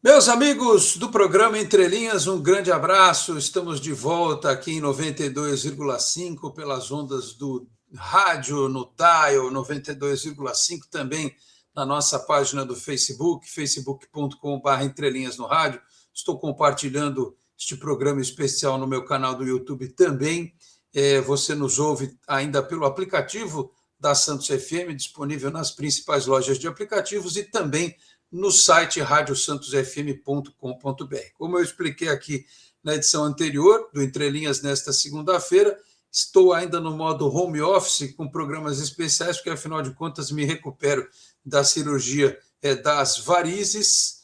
Meus amigos do programa Entre Linhas, um grande abraço. Estamos de volta aqui em 92,5 pelas ondas do rádio no Dial 92,5 também na nossa página do Facebook, facebook.com.br Entre Linhas no Rádio. Estou compartilhando este programa especial no meu canal do YouTube também. Você nos ouve ainda pelo aplicativo da Santos FM, disponível nas principais lojas de aplicativos e também no site radiosantosfm.com.br. Como eu expliquei aqui na edição anterior do Entre Linhas nesta segunda-feira, estou ainda no modo home office com programas especiais, porque afinal de contas me recupero da cirurgia das varizes.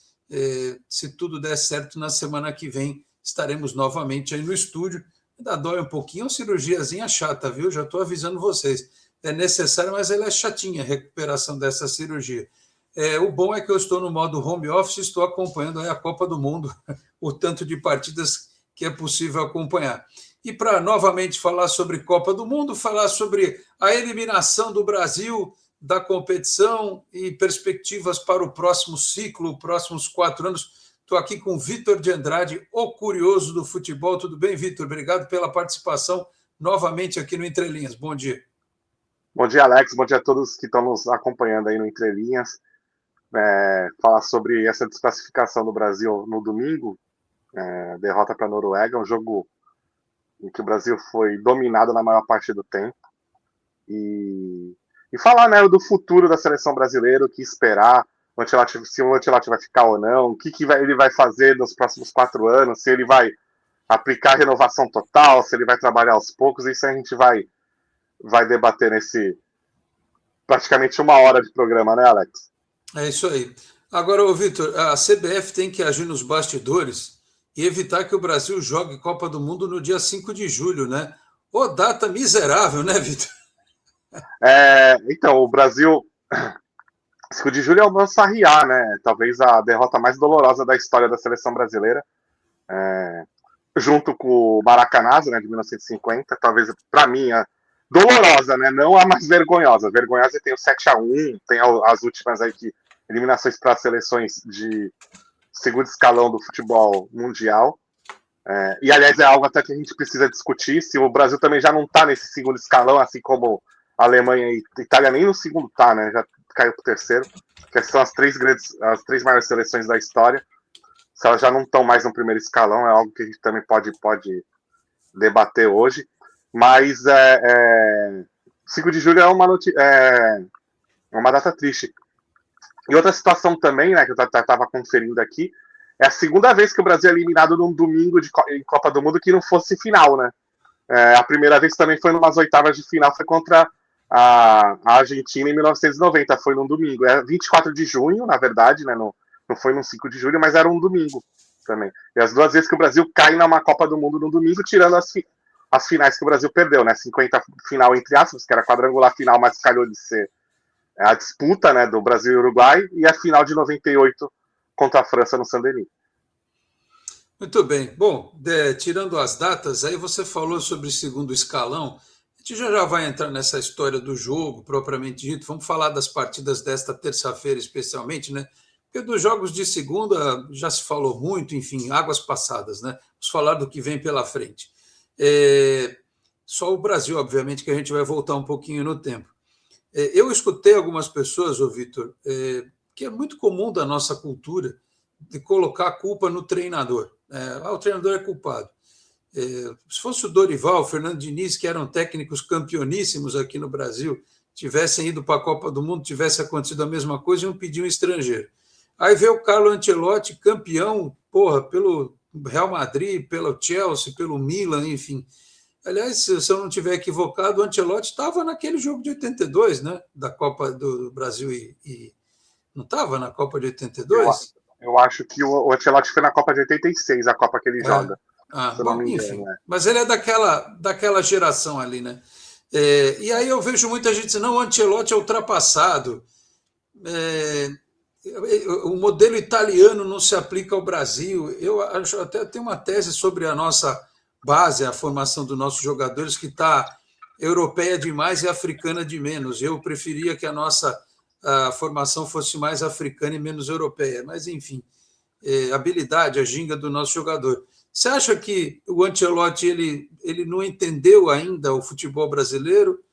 Se tudo der certo, na semana que vem estaremos novamente aí no estúdio. Ainda dói um pouquinho, uma cirurgiazinha chata, viu? Já estou avisando vocês. É necessário, mas ela é chatinha, a recuperação dessa cirurgia. O bom é que eu estou no modo home office, estou acompanhando a Copa do Mundo, o tanto de partidas que é possível acompanhar. E para novamente falar sobre Copa do Mundo, falar sobre a eliminação do Brasil da competição e perspectivas para o próximo ciclo, próximos 4 anos. Estou aqui com o Vitor de Andrade, o curioso do futebol. Tudo bem, Vitor? Obrigado pela participação novamente aqui no Entre Linhas. Bom dia. Bom dia, Alex. Bom dia a todos que estão nos acompanhando aí no Entre Linhas. Falar sobre essa desclassificação do Brasil no domingo, derrota para a Noruega, um jogo em que o Brasil foi dominado na maior parte do tempo. E falar, né, do futuro da seleção brasileira, o que esperar, se o Ancelotti vai ficar ou não, o que ele vai fazer nos próximos 4 anos, se ele vai aplicar renovação total, se ele vai trabalhar aos poucos. Isso a gente vai debater nesse praticamente 1 hora de programa, né, Alex? É isso aí. Agora, Vitor, a CBF tem que agir nos bastidores e evitar que o Brasil jogue Copa do Mundo no dia 5 de julho, né? Ô, data miserável, né, Vitor? Então, o Brasil, 5 de julho é o meu sarriá, né? Talvez a derrota mais dolorosa da história da seleção brasileira. Junto com o Maracanazo, né, de 1950, talvez, para mim, a dolorosa, né? Não a mais vergonhosa. Vergonhosa tem o 7-1, tem as últimas aí que eliminações para seleções de segundo escalão do futebol mundial. E, aliás, é algo até que a gente precisa discutir, se o Brasil também já não está nesse segundo escalão, assim como a Alemanha e a Itália nem no segundo tá, né? Já caiu para o terceiro, que são as três maiores seleções da história. Se elas já não estão mais no primeiro escalão, é algo que a gente também pode debater hoje. Mas 5 de julho é uma data triste. E outra situação também, né, que eu estava conferindo aqui, é a segunda vez que o Brasil é eliminado num domingo em Copa do Mundo que não fosse final, né? A primeira vez também foi numas oitavas de final, foi contra a Argentina em 1990, foi num domingo. 24 de junho, na verdade, né? Não foi no 5 de julho, mas era um domingo também. E as 2 vezes que o Brasil cai numa Copa do Mundo no domingo, tirando as finais que o Brasil perdeu, né? 50 final entre aspas, que era quadrangular final, mas calhou de ser a disputa, né, do Brasil e Uruguai, e a final de 98 contra a França no Saint-Denis. Muito bem. Bom, tirando as datas, aí você falou sobre o segundo escalão. A gente já vai entrar nessa história do jogo, propriamente dito. Vamos falar das partidas desta terça-feira, especialmente, né? Porque dos jogos de segunda já se falou muito, enfim, águas passadas, né? Vamos falar do que vem pela frente. Só o Brasil, obviamente, que a gente vai voltar um pouquinho no tempo. Eu escutei algumas pessoas, Vitor, que é muito comum da nossa cultura, de colocar a culpa no treinador. O treinador é culpado. Se fosse o Dorival, o Fernando Diniz, que eram técnicos campeoníssimos aqui no Brasil, tivessem ido para a Copa do Mundo, tivesse acontecido a mesma coisa, iam pedir um estrangeiro. Aí veio o Carlo Ancelotti, campeão, pelo Real Madrid, pelo Chelsea, pelo Milan, enfim. Aliás, se eu não estiver equivocado, o Ancelotti estava naquele jogo de 82, né? Da Copa do Brasil e não estava na Copa de 82? Eu acho que o Ancelotti foi na Copa de 86, a Copa que ele joga. Se eu não me engano, enfim. Mas ele é daquela geração ali, né? E aí eu vejo muita gente dizendo, não, o Ancelotti é ultrapassado. O modelo italiano não se aplica ao Brasil. Eu acho, até tenho uma tese sobre a nossa base, a formação dos nossos jogadores, que está europeia demais e africana de menos. Eu preferia que a nossa formação fosse mais africana e menos europeia, mas enfim. habilidade, a ginga do nosso jogador. Você acha que o Ancelotti ele não entendeu ainda o futebol brasileiro?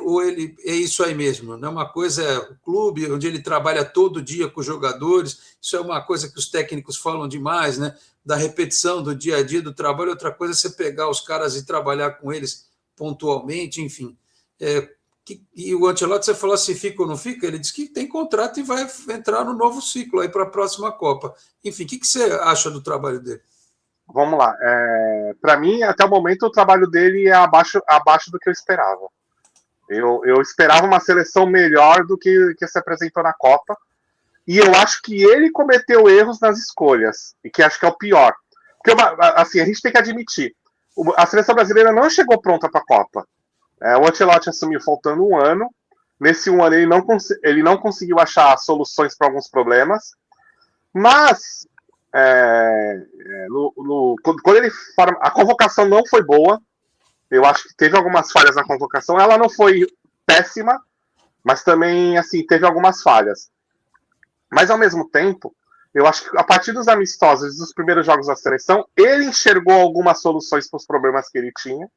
Ou ele é isso aí mesmo? Não é uma coisa, o clube onde ele trabalha todo dia com os jogadores, isso é uma coisa que os técnicos falam demais, né? Da repetição do dia a dia do trabalho, outra coisa é você pegar os caras e trabalhar com eles pontualmente, enfim. E o Ancelotti, você falou se fica ou não fica, ele disse que tem contrato e vai entrar no novo ciclo aí para a próxima Copa. Enfim, o que você acha do trabalho dele? Vamos lá. Para mim, até o momento, o trabalho dele é abaixo do que eu esperava. Eu esperava uma seleção melhor do que se apresentou na Copa. E eu acho que ele cometeu erros nas escolhas. E que acho que é o pior. Porque, assim, a gente tem que admitir. A seleção brasileira não chegou pronta para a Copa. O Ancelotti assumiu faltando um ano. Nesse um ano ele não conseguiu achar soluções para alguns problemas. Mas quando ele a convocação não foi boa. Eu acho que teve algumas falhas na convocação. Ela não foi péssima, mas também assim teve algumas falhas. Mas ao mesmo tempo, eu acho que a partir dos amistosos dos primeiros jogos da seleção, ele enxergou algumas soluções para os problemas que ele tinha.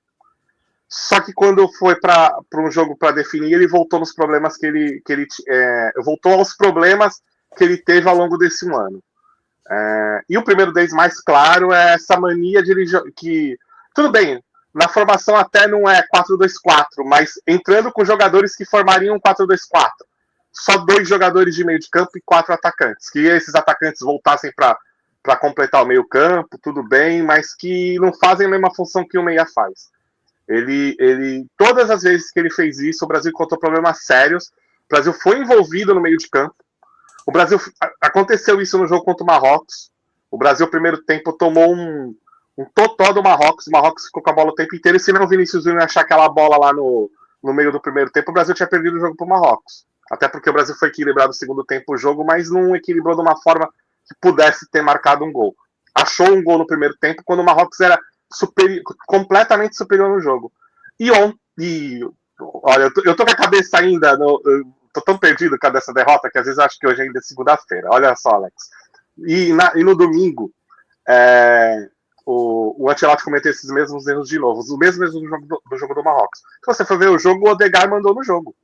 Só que quando foi para um jogo para definir, ele voltou nos problemas voltou aos problemas que ele teve ao longo desse um ano. E o primeiro deles mais claro é essa mania de que tudo bem, na formação até não é 4-2-4, mas entrando com jogadores que formariam um 4-2-4. Só 2 jogadores de meio de campo e 4 atacantes. Que esses atacantes voltassem para completar o meio campo, tudo bem, mas que não fazem a mesma função que o meia faz. Todas as vezes que ele fez isso, o Brasil encontrou problemas sérios. O Brasil foi envolvido no meio de campo. Aconteceu isso no jogo contra o Marrocos. O Brasil, no primeiro tempo, tomou um totó do Marrocos. O Marrocos ficou com a bola o tempo inteiro. E se não o Vinícius Júnior achar aquela bola lá no meio do primeiro tempo, o Brasil tinha perdido o jogo para o Marrocos. Até porque o Brasil foi equilibrado no segundo tempo o jogo, mas não equilibrou de uma forma que pudesse ter marcado um gol. Achou um gol no primeiro tempo, quando o Marrocos era completamente superior no jogo. Olha, eu tô com a cabeça ainda... Tô tão perdido com essa derrota que às vezes acho que hoje ainda é segunda-feira. Olha só, Alex. E no domingo, o Ancelotti cometeu esses mesmos erros de novo. Os mesmos erros do jogo do Marrocos. Se você for ver o jogo, o Odegaard mandou no jogo.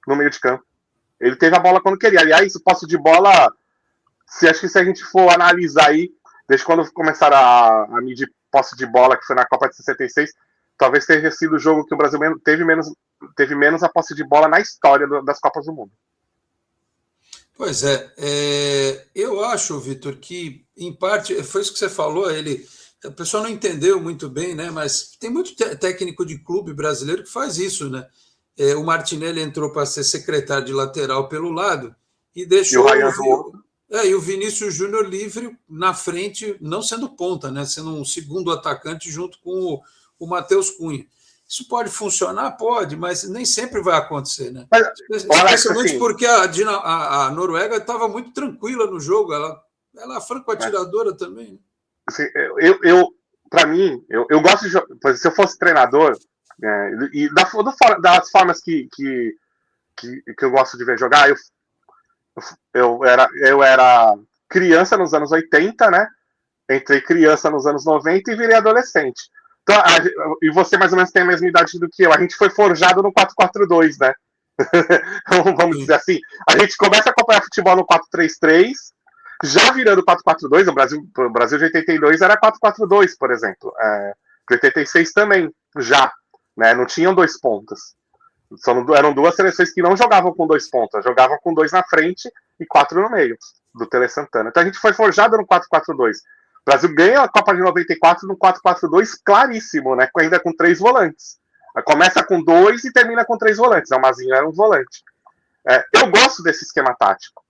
No meio de campo. Ele teve a bola quando queria. Aliás, o posse de bola, acho que se a gente for analisar aí, desde quando começaram a medir posse de bola, que foi na Copa de 66, talvez tenha sido o jogo que o Brasil teve menos a posse de bola na história das Copas do Mundo. Pois eu acho, Vitor, que em parte, foi isso que você falou, a pessoa não entendeu muito bem, né? Mas tem muito técnico de clube brasileiro que faz isso, né? O Martinelli entrou para ser secretário de lateral pelo lado e deixou e o Vinícius Júnior livre na frente, não sendo ponta, né? Sendo um segundo atacante junto com o Matheus Cunha. Isso pode funcionar? Pode, mas nem sempre vai acontecer, né? Especialmente assim, porque a Noruega estava muito tranquila no jogo, ela é franco-atiradora também. Né? Assim, para mim, eu gosto de... Se eu fosse treinador, e das formas que eu gosto de ver jogar, eu era criança nos anos 80, né? Entrei criança nos anos 90 e virei adolescente. Então, e você mais ou menos tem a mesma idade do que eu. A gente foi forjado no 4-4-2, né? Vamos dizer assim. A gente começa a acompanhar futebol no 4-3-3, já virando 4-4-2. O Brasil de 82 era 4-4-2, por exemplo. De 86 também, já. Né? Não tinham 2 pontas. Eram 2 seleções que não jogavam com 2 pontas, jogavam com 2 na frente e 4 no meio, do Tele Santana. Então a gente foi forjado no 4-4-2. O Brasil ganha a Copa de 94 no 4-4-2 claríssimo, né? Ainda com 3 volantes. Começa com 2 e termina com 3 volantes. O Mazinho era um volante. Eu gosto desse esquema tático,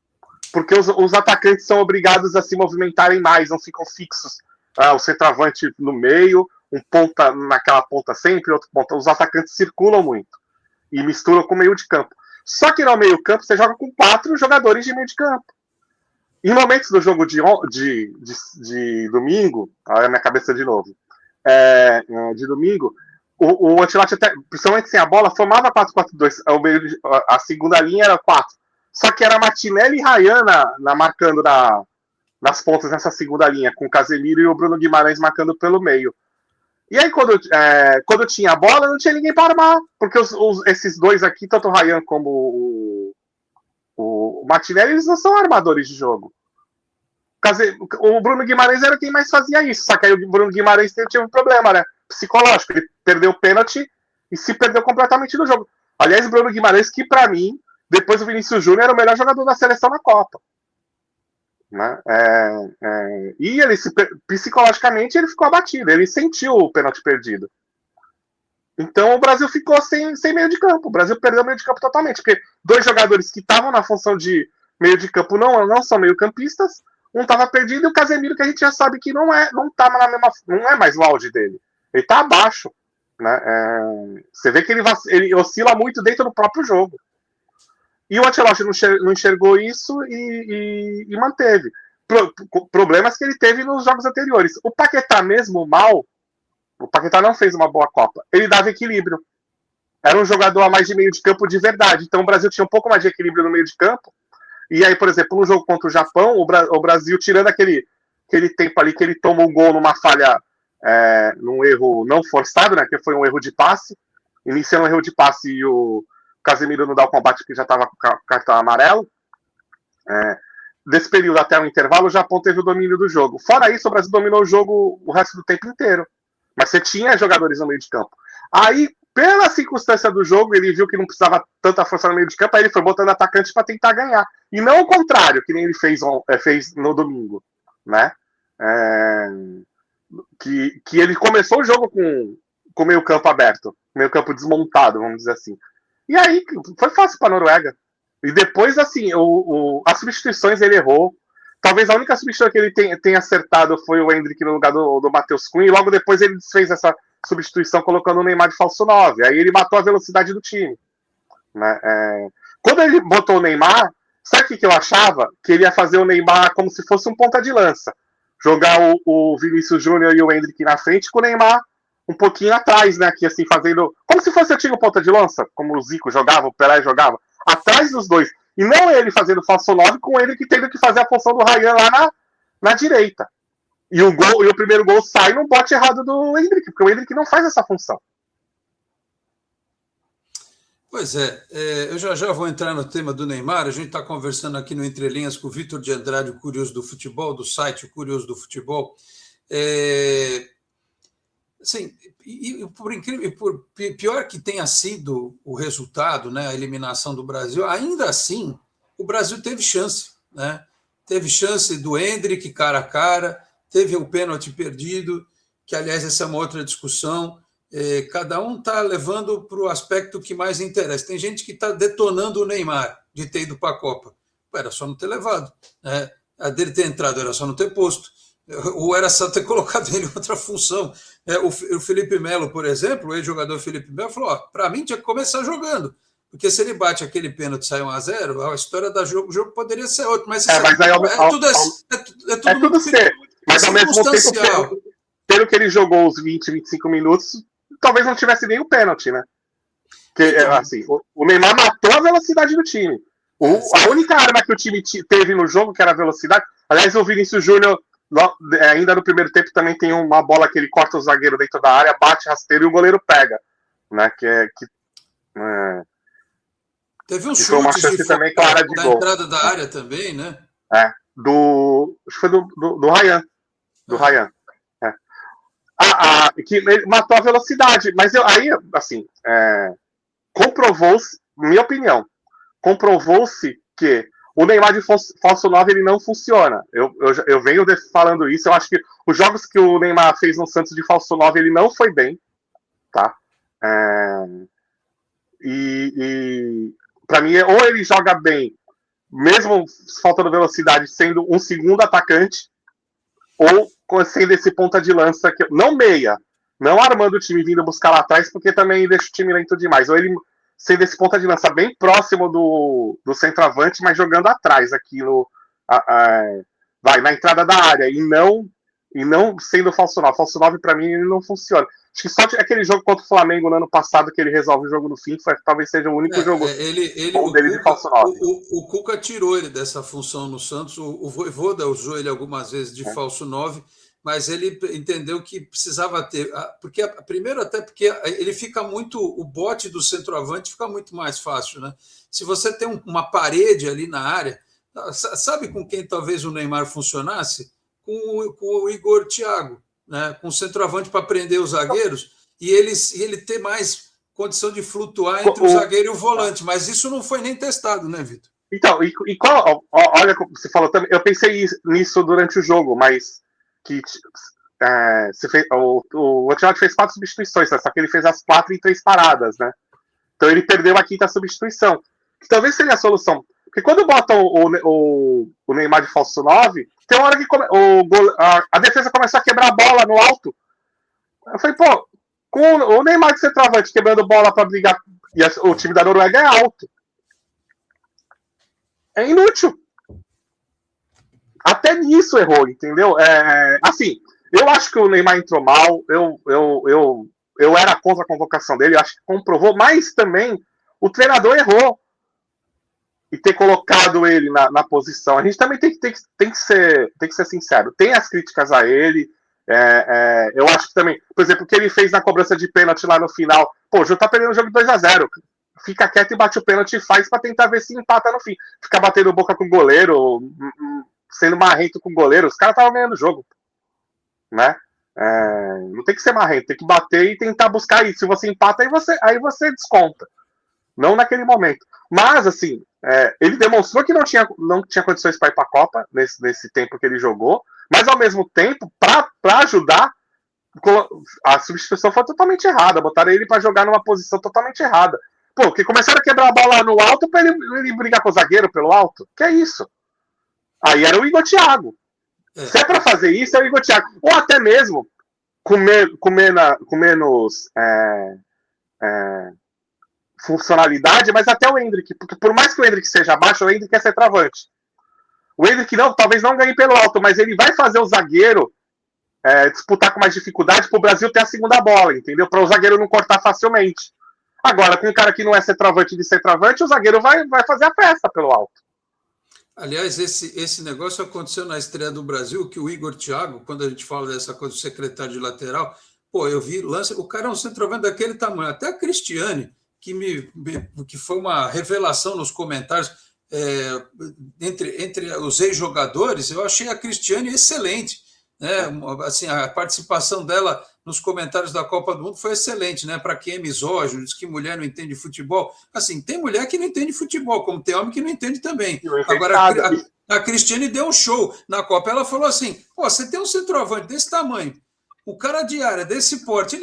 porque os atacantes são obrigados a se movimentarem mais, não ficam fixos. O centroavante no meio, um ponta naquela ponta sempre, outro ponta. Os atacantes circulam muito e misturam com o meio de campo. Só que no meio campo você joga com 4 jogadores de meio de campo. Em momentos do jogo de domingo, olha a minha cabeça de novo, de domingo, o Ancelotti, principalmente sem a bola, formava 4-4-2. A segunda linha era 4. só que era Martinelli e Ryan marcando nas pontas nessa segunda linha, com o Casemiro e o Bruno Guimarães marcando pelo meio. E aí, quando tinha a bola, não tinha ninguém para armar, porque esses dois aqui, tanto o Ryan como o Martinelli, eles não são armadores de jogo. O Bruno Guimarães era quem mais fazia isso, só que aí o Bruno Guimarães tinha um problema, né? Psicológico, ele perdeu o pênalti e se perdeu completamente do jogo. Aliás, o Bruno Guimarães, que pra mim, depois do Vinícius Júnior, era o melhor jogador da seleção na Copa. Né? E ele psicologicamente ele ficou abatido, ele sentiu o pênalti perdido. Então o Brasil ficou sem meio de campo. O Brasil perdeu o meio de campo totalmente, porque dois jogadores que estavam na função de meio de campo não são meio campistas. Um estava perdido e o Casemiro, que a gente já sabe que não é mais o auge dele. Ele está abaixo. Né? Você vê que ele oscila muito dentro do próprio jogo. E o Ancelotti não enxergou isso e manteve. Problemas que ele teve nos jogos anteriores. O Paquetá mesmo mal, o Paquetá não fez uma boa Copa. Ele dava equilíbrio. Era um jogador a mais de meio de campo de verdade. Então o Brasil tinha um pouco mais de equilíbrio no meio de campo. E aí, por exemplo, no jogo contra o Japão, o Brasil, tirando aquele tempo ali que ele tomou um gol numa falha, num erro não forçado, né? Que foi um erro de passe. Iniciando um erro de passe e o Casemiro não dá o combate porque já estava com o cartão amarelo. Desse período até o intervalo, o Japão teve o domínio do jogo. Fora isso, o Brasil dominou o jogo o resto do tempo inteiro. Mas você tinha jogadores no meio de campo. Aí, pela circunstância do jogo, ele viu que não precisava tanta força no meio de campo, aí ele foi botando atacantes para tentar ganhar. E não o contrário, que nem ele fez no domingo. Né? Que ele começou o jogo com o meio campo aberto, meio campo desmontado, vamos dizer assim. E aí, foi fácil para a Noruega. E depois, assim, as substituições ele errou. Talvez a única substituição que ele tenha acertado foi o Endrick no lugar do Matheus Cunha. E logo depois ele fez essa substituição colocando o Neymar de falso 9. Aí ele matou a velocidade do time. Né? Quando ele botou o Neymar, sabe o que eu achava? Que ele ia fazer o Neymar como se fosse um ponta de lança. Jogar o Vinícius Júnior e o Endrick na frente com o Neymar um pouquinho atrás, né? Aqui, assim, fazendo... Como se fosse o antigo ponta de lança, como o Zico jogava, o Pelé jogava. Atrás dos dois. E não ele fazendo falso 9 com ele que teve que fazer a função do Ryan lá na direita. E o primeiro gol sai num bote errado do Endrick, porque o Endrick não faz essa função. Pois eu já vou entrar no tema do Neymar. A gente está conversando aqui no Entre Linhas com o Vitor de Andrade, o Curioso do Futebol, do site O Curioso do Futebol. Assim, e por incrível, por pior que tenha sido o resultado, né, a eliminação do Brasil, ainda assim o Brasil teve chance, né? Teve chance do Endrick cara a cara, teve o pênalti perdido, que aliás essa é uma outra discussão. Cada um está levando para o aspecto que mais interessa. Tem gente que está detonando o Neymar de ter ido para a Copa. Era só não ter levado, né? A dele ter entrado era só não ter posto. Ou era só ter colocado ele em outra função. O Felipe Melo, por exemplo, o ex-jogador Felipe Melo, falou: para mim tinha que começar jogando, porque se ele bate aquele pênalti e sai 1-0, a história do jogo poderia ser outra. Mas é tudo ser. Mas ao mesmo tempo, pelo que ele jogou os 20, 25 minutos, talvez não tivesse nem o pênalti, né? Porque, assim, o Neymar matou a velocidade do time. A única arma que o time teve no jogo, que era a velocidade. Aliás, o Vinícius Júnior, ainda no primeiro tempo, também tem uma bola que ele corta o zagueiro dentro da área, bate rasteiro e o goleiro pega. Né? Teve um chute uma chance também clara de gol. Entrada da área também, né? Acho que foi do Ryan. Do Ryan. Que ele matou a velocidade. Mas aí, assim, comprovou-se, minha opinião, comprovou-se que o Neymar de falso 9 ele não funciona. Eu venho falando isso. Eu acho que os jogos que o Neymar fez no Santos de falso 9 ele não foi bem. Tá? Para mim, ou ele joga bem, mesmo faltando velocidade, sendo um segundo atacante, ou sendo esse ponta de lança, não meia, não armando o time vindo buscar lá atrás, porque também deixa o time lento demais. Ou ele sendo esse ponta de lança bem próximo do centroavante, mas jogando atrás, aqui na entrada da área, e não e não sendo falso 9. Falso 9, pra mim, ele não funciona. Acho que só aquele jogo contra o Flamengo no ano passado, que ele resolve o jogo no fim, talvez seja o único jogo bom dele de falso 9. O Cuca tirou ele dessa função no Santos, o Vojvoda usou ele algumas vezes de falso 9, mas ele entendeu que precisava ter, porque primeiro até porque ele fica muito, o bote do centroavante fica muito mais fácil, né? Se você tem uma parede ali na área, sabe com quem talvez o Neymar funcionasse? Com o Igor Thiago, né? Com o centroavante para prender os zagueiros e ele ter mais condição de flutuar entre o zagueiro e o volante, mas isso não foi nem testado, né, Vitor? Então, e qual, olha, você falou também, eu pensei nisso durante o jogo, mas que você fez, o Ancelotti fez 4 substituições, né? Só que ele fez as 4 em 3 paradas, né? Então ele perdeu a 5ª substituição, que talvez seria a solução. Porque quando botam o Neymar de falso 9, tem uma hora que a defesa começou a quebrar a bola no alto. Eu falei, pô, com o Neymar de centroavante quebrando bola para brigar, e o time da Noruega é alto. É inútil. Até nisso errou, entendeu? Assim, eu acho que o Neymar entrou mal, eu era contra a convocação dele, eu acho que comprovou, mas também o treinador errou e ter colocado ele na posição. A gente também tem que ser sincero. Tem as críticas a ele, eu acho que também, por exemplo, o que ele fez na cobrança de pênalti lá no final, pô, o Jô tá perdendo o jogo 2-0, fica quieto e bate o pênalti e faz pra tentar ver se empata no fim. Ficar batendo boca com o goleiro, sendo marrento com o goleiro, os caras estavam ganhando o jogo, né? Não tem que ser marrento, tem que bater e tentar buscar isso. Se você empata, aí você desconta. Não naquele momento. Mas, assim, ele demonstrou que não tinha condições para ir para a Copa nesse tempo que ele jogou, mas, ao mesmo tempo, para ajudar, a substituição foi totalmente errada. Botaram ele para jogar numa posição totalmente errada. Pô, porque começaram a quebrar a bola no alto para ele brigar com o zagueiro pelo alto. Que é isso? Aí era o Igor Thiago. Se é para fazer isso, é o Igor Thiago. Ou até mesmo com menos funcionalidade, mas até o Endrick. Porque por mais que o Endrick seja baixo, o Endrick é centroavante. O Endrick talvez não ganhe pelo alto, mas ele vai fazer o zagueiro disputar com mais dificuldade para o Brasil ter a segunda bola, entendeu? Para o zagueiro não cortar facilmente. Agora, com um cara que não é centroavante de centroavante, o zagueiro vai fazer a festa pelo alto. Aliás, esse negócio aconteceu na estreia do Brasil, que o Igor Thiago, quando a gente fala dessa coisa do secretário de lateral, pô, eu vi lance, o cara é um centroavante daquele tamanho, até a Cristiane, que foi uma revelação nos comentários, entre os ex-jogadores, eu achei a Cristiane excelente, né? Assim, a participação dela nos comentários da Copa do Mundo foi excelente, né? Para quem é misógino, diz que mulher não entende futebol. Assim, tem mulher que não entende futebol, como tem homem que não entende também. Agora, a Cristiane deu um show na Copa. Ela falou assim: pô, você tem um centroavante desse tamanho, o cara de área, desse porte,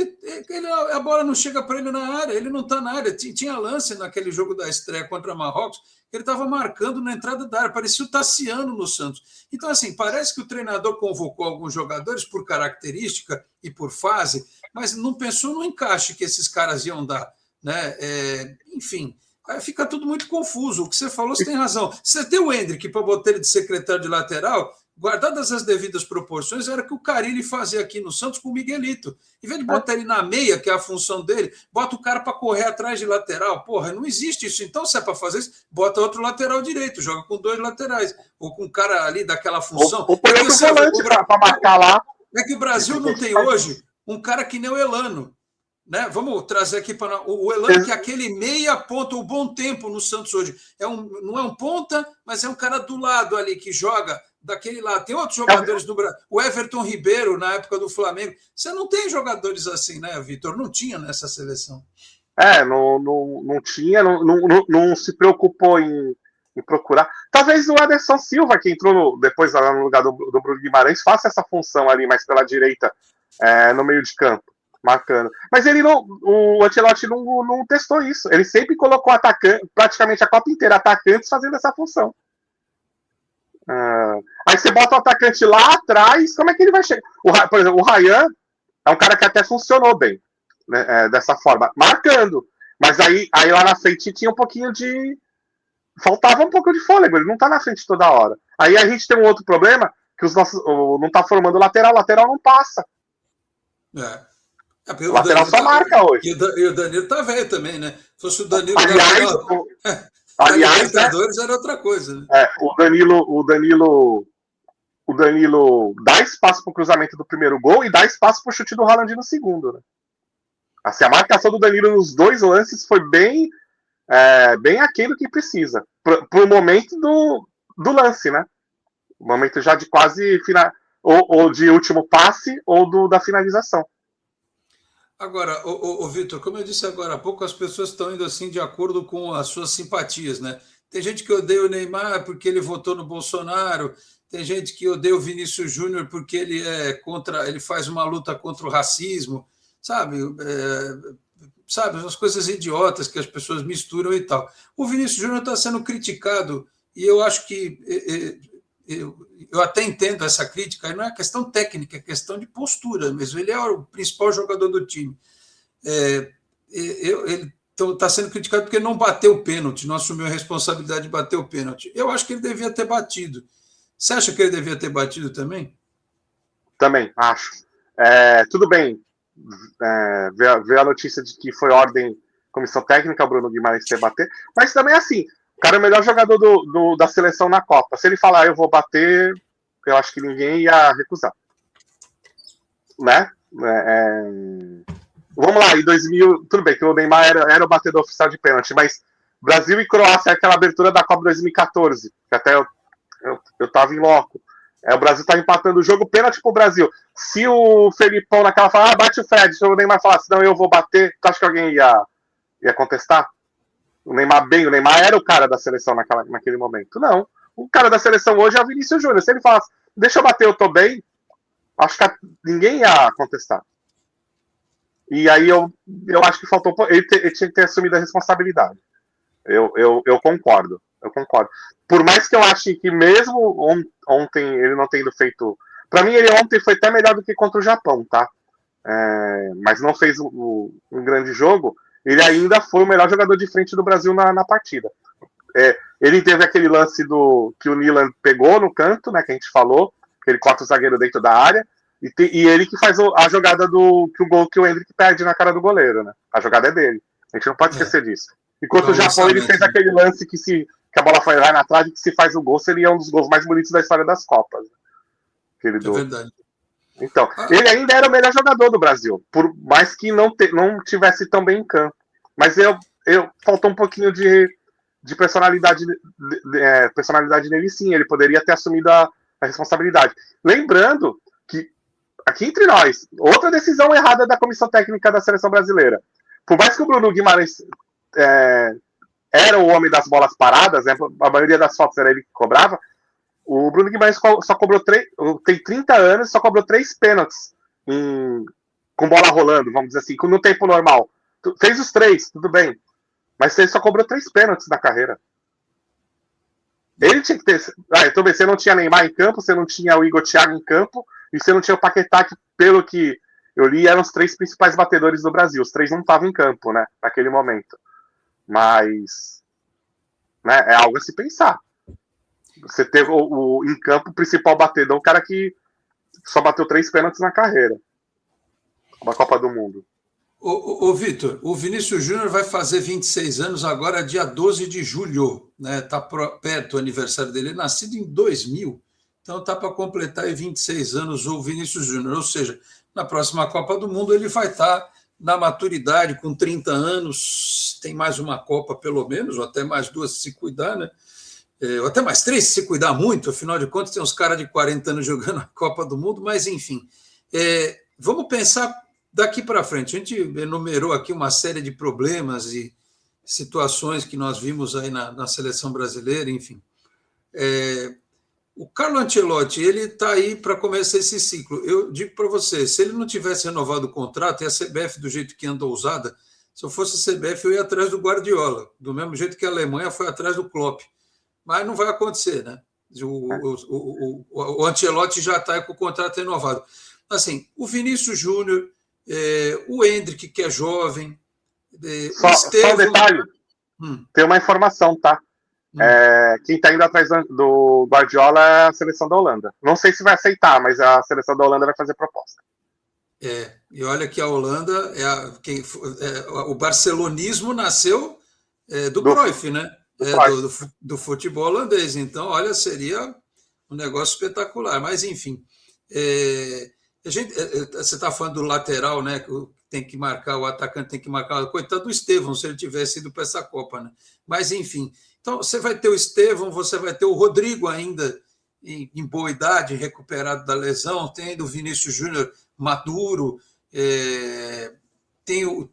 a bola não chega para ele na área, ele não está na área. Tinha lance naquele jogo da estreia contra Marrocos, que ele estava marcando na entrada da área, parecia o Tassiano no Santos. Então, assim, parece que o treinador convocou alguns jogadores por característica e por fase, mas não pensou no encaixe que esses caras iam dar, né? Enfim, aí fica tudo muito confuso. O que você falou, você tem razão. Você tem o Endrick para botar ele de secretário de lateral, guardadas as devidas proporções, era que o Carille fazia aqui no Santos com o Miguelito. Em vez de botar ele na meia, que é a função dele, bota o cara para correr atrás de lateral. Porra, não existe isso. Então, se é para fazer isso, bota outro lateral direito, joga com 2 laterais. Ou com um cara ali daquela função. Ou põe outro volante para marcar lá. É que o Brasil não tem hoje um cara que nem o Elano. Né? Vamos trazer aqui para o Elano, que é aquele meia ponta, o bom tempo no Santos hoje. Não é um ponta, mas é um cara do lado ali que joga daquele lado. Tem outros jogadores do Brasil. O Everton Ribeiro, na época do Flamengo. Você não tem jogadores assim, né, Vitor? Não tinha nessa seleção. Não tinha, não se preocupou em procurar. Talvez o Anderson Silva, que entrou depois lá no lugar do Bruno Guimarães, faça essa função ali mais pela direita, no meio de campo, marcando. Mas o Ancelotti não testou isso. Ele sempre colocou atacante, praticamente a Copa inteira, atacantes fazendo essa função. Aí você bota o atacante lá atrás, como é que ele vai chegar? Por exemplo, o Ryan é um cara que até funcionou bem, né, dessa forma, marcando. Mas aí lá na frente tinha um pouquinho faltava um pouco de fôlego, ele não tá na frente toda hora. Aí a gente tem um outro problema, que não está formando lateral não passa. O lateral só marca hoje. E o Danilo tá velho também, né? Se fosse o Danilo aliás, Libertadores, era outra coisa, né? O Danilo dá espaço para o cruzamento do primeiro gol e dá espaço para o chute do Haaland no segundo, né? Assim, a marcação do Danilo nos dois lances foi bem aquilo que precisa. Pro momento do lance, né? O momento já de quase final, ou de último passe ou da finalização. Agora, Vitor, como eu disse agora há pouco, as pessoas estão indo assim de acordo com as suas simpatias, né? Tem gente que odeia o Neymar porque ele votou no Bolsonaro, tem gente que odeia o Vinícius Júnior porque ele faz uma luta contra o racismo, sabe? Sabe, as coisas idiotas que as pessoas misturam e tal. O Vinícius Júnior está sendo criticado e eu acho que eu até entendo essa crítica, não é questão técnica, é questão de postura mesmo. Ele é o principal jogador do time. Ele está sendo criticado porque não bateu o pênalti, não assumiu a responsabilidade de bater o pênalti. Eu acho que ele devia ter batido. Você acha que ele devia ter batido também? Também, acho. Tudo bem. Ver a notícia de que foi ordem comissão técnica, o Bruno Guimarães ter bater, mas também assim, o cara é o melhor jogador da seleção na Copa. Se ele falar, eu vou bater, eu acho que ninguém ia recusar. Né? Vamos lá, em 2000, tudo bem que o Neymar era o batedor oficial de pênalti, mas Brasil e Croácia, aquela abertura da Copa 2014, que até eu tava em loco. O Brasil tá empatando o jogo, pênalti pro Brasil. Se o Felipão naquela fala, bate o Fred, se o Neymar falasse, não, eu vou bater, tu acha que alguém ia contestar? O Neymar era o cara da seleção naquele momento. Não. O cara da seleção hoje é o Vinícius Júnior. Se ele falasse, deixa eu bater, eu tô bem, acho que ninguém ia contestar. E aí eu acho que faltou. Ele tinha que ter assumido a responsabilidade. Eu concordo. Por mais que eu ache que mesmo ontem ele não tendo feito. Pra mim, ele ontem foi até melhor do que contra o Japão, tá? Mas não fez um grande jogo. Ele ainda foi o melhor jogador de frente do Brasil na partida. Ele teve aquele lance que o Nilan pegou no canto, né? Que a gente falou, que ele corta o zagueiro dentro da área. E ele que faz a jogada que o gol que o Endrick perde na cara do goleiro, né? A jogada é dele. A gente não pode esquecer disso. Enquanto o Japão, ele fez aquele lance que a bola vai na trave, que se faz o gol, seria um dos gols mais bonitos da história das Copas. É verdade. Então, ele ainda era o melhor jogador do Brasil, por mais que não tivesse tão bem em campo. Mas faltou um pouquinho de personalidade nele, sim. Ele poderia ter assumido a responsabilidade. Lembrando que, aqui entre nós, outra decisão errada da comissão técnica da seleção brasileira. Por mais que o Bruno Guimarães era o homem das bolas paradas, né, a maioria das fotos era ele que cobrava, o Bruno Guimarães só cobrou tem 30 anos, só cobrou 3 pênaltis com bola rolando, vamos dizer assim, no tempo normal. Fez os 3, tudo bem. Mas ele só cobrou 3 pênaltis na carreira. Ele tinha que ter. Então você não tinha Neymar em campo, você não tinha o Igor Thiago em campo, e você não tinha o Paquetá, que, pelo que eu li, eram os 3 principais batedores do Brasil. Os 3 não estavam em campo, né? Naquele momento. Mas. Né, é algo a se pensar. Você ter em campo o principal batedor, o cara que só bateu 3 pênaltis na carreira. Uma Copa do Mundo. Ô Vitor, o Vinícius Júnior vai fazer 26 anos agora, dia 12 de julho. Está perto o aniversário dele. Ele é nascido em 2000, então está para completar 26 anos o Vinícius Júnior. Ou seja, na próxima Copa do Mundo ele vai estar na maturidade, com 30 anos, tem mais uma Copa pelo menos, ou até mais 2 se cuidar, né? Ou até mais 3 se cuidar muito, afinal de contas tem uns caras de 40 anos jogando a Copa do Mundo, mas enfim. Vamos pensar daqui para frente. A gente enumerou aqui uma série de problemas e situações que nós vimos aí na seleção brasileira, enfim. O Carlo Ancelotti, ele está aí para começar esse ciclo. Eu digo para você, se ele não tivesse renovado o contrato, e a CBF do jeito que anda ousada, se eu fosse a CBF, eu ia atrás do Guardiola, do mesmo jeito que a Alemanha foi atrás do Klopp. Mas não vai acontecer, né? O Ancelotti já está com o contrato renovado. Assim, o Vinícius Júnior, o Endrick, que é jovem. Só um detalhe. Tem uma informação, tá? Quem está indo atrás do Guardiola é a seleção da Holanda. Não sei se vai aceitar, mas a seleção da Holanda vai fazer proposta. E olha que a Holanda, o barcelonismo nasceu do Cruyff, né? Do futebol holandês. Então, olha, seria um negócio espetacular. Mas, enfim, você está falando do lateral, né? Tem que marcar, o atacante tem que marcar. Coitado do Estevão, se ele tivesse ido para essa Copa, né? Mas, enfim. Então, você vai ter o Estevão, você vai ter o Rodrigo ainda em boa idade, recuperado da lesão, tem ainda o Vinícius Júnior maduro, tem o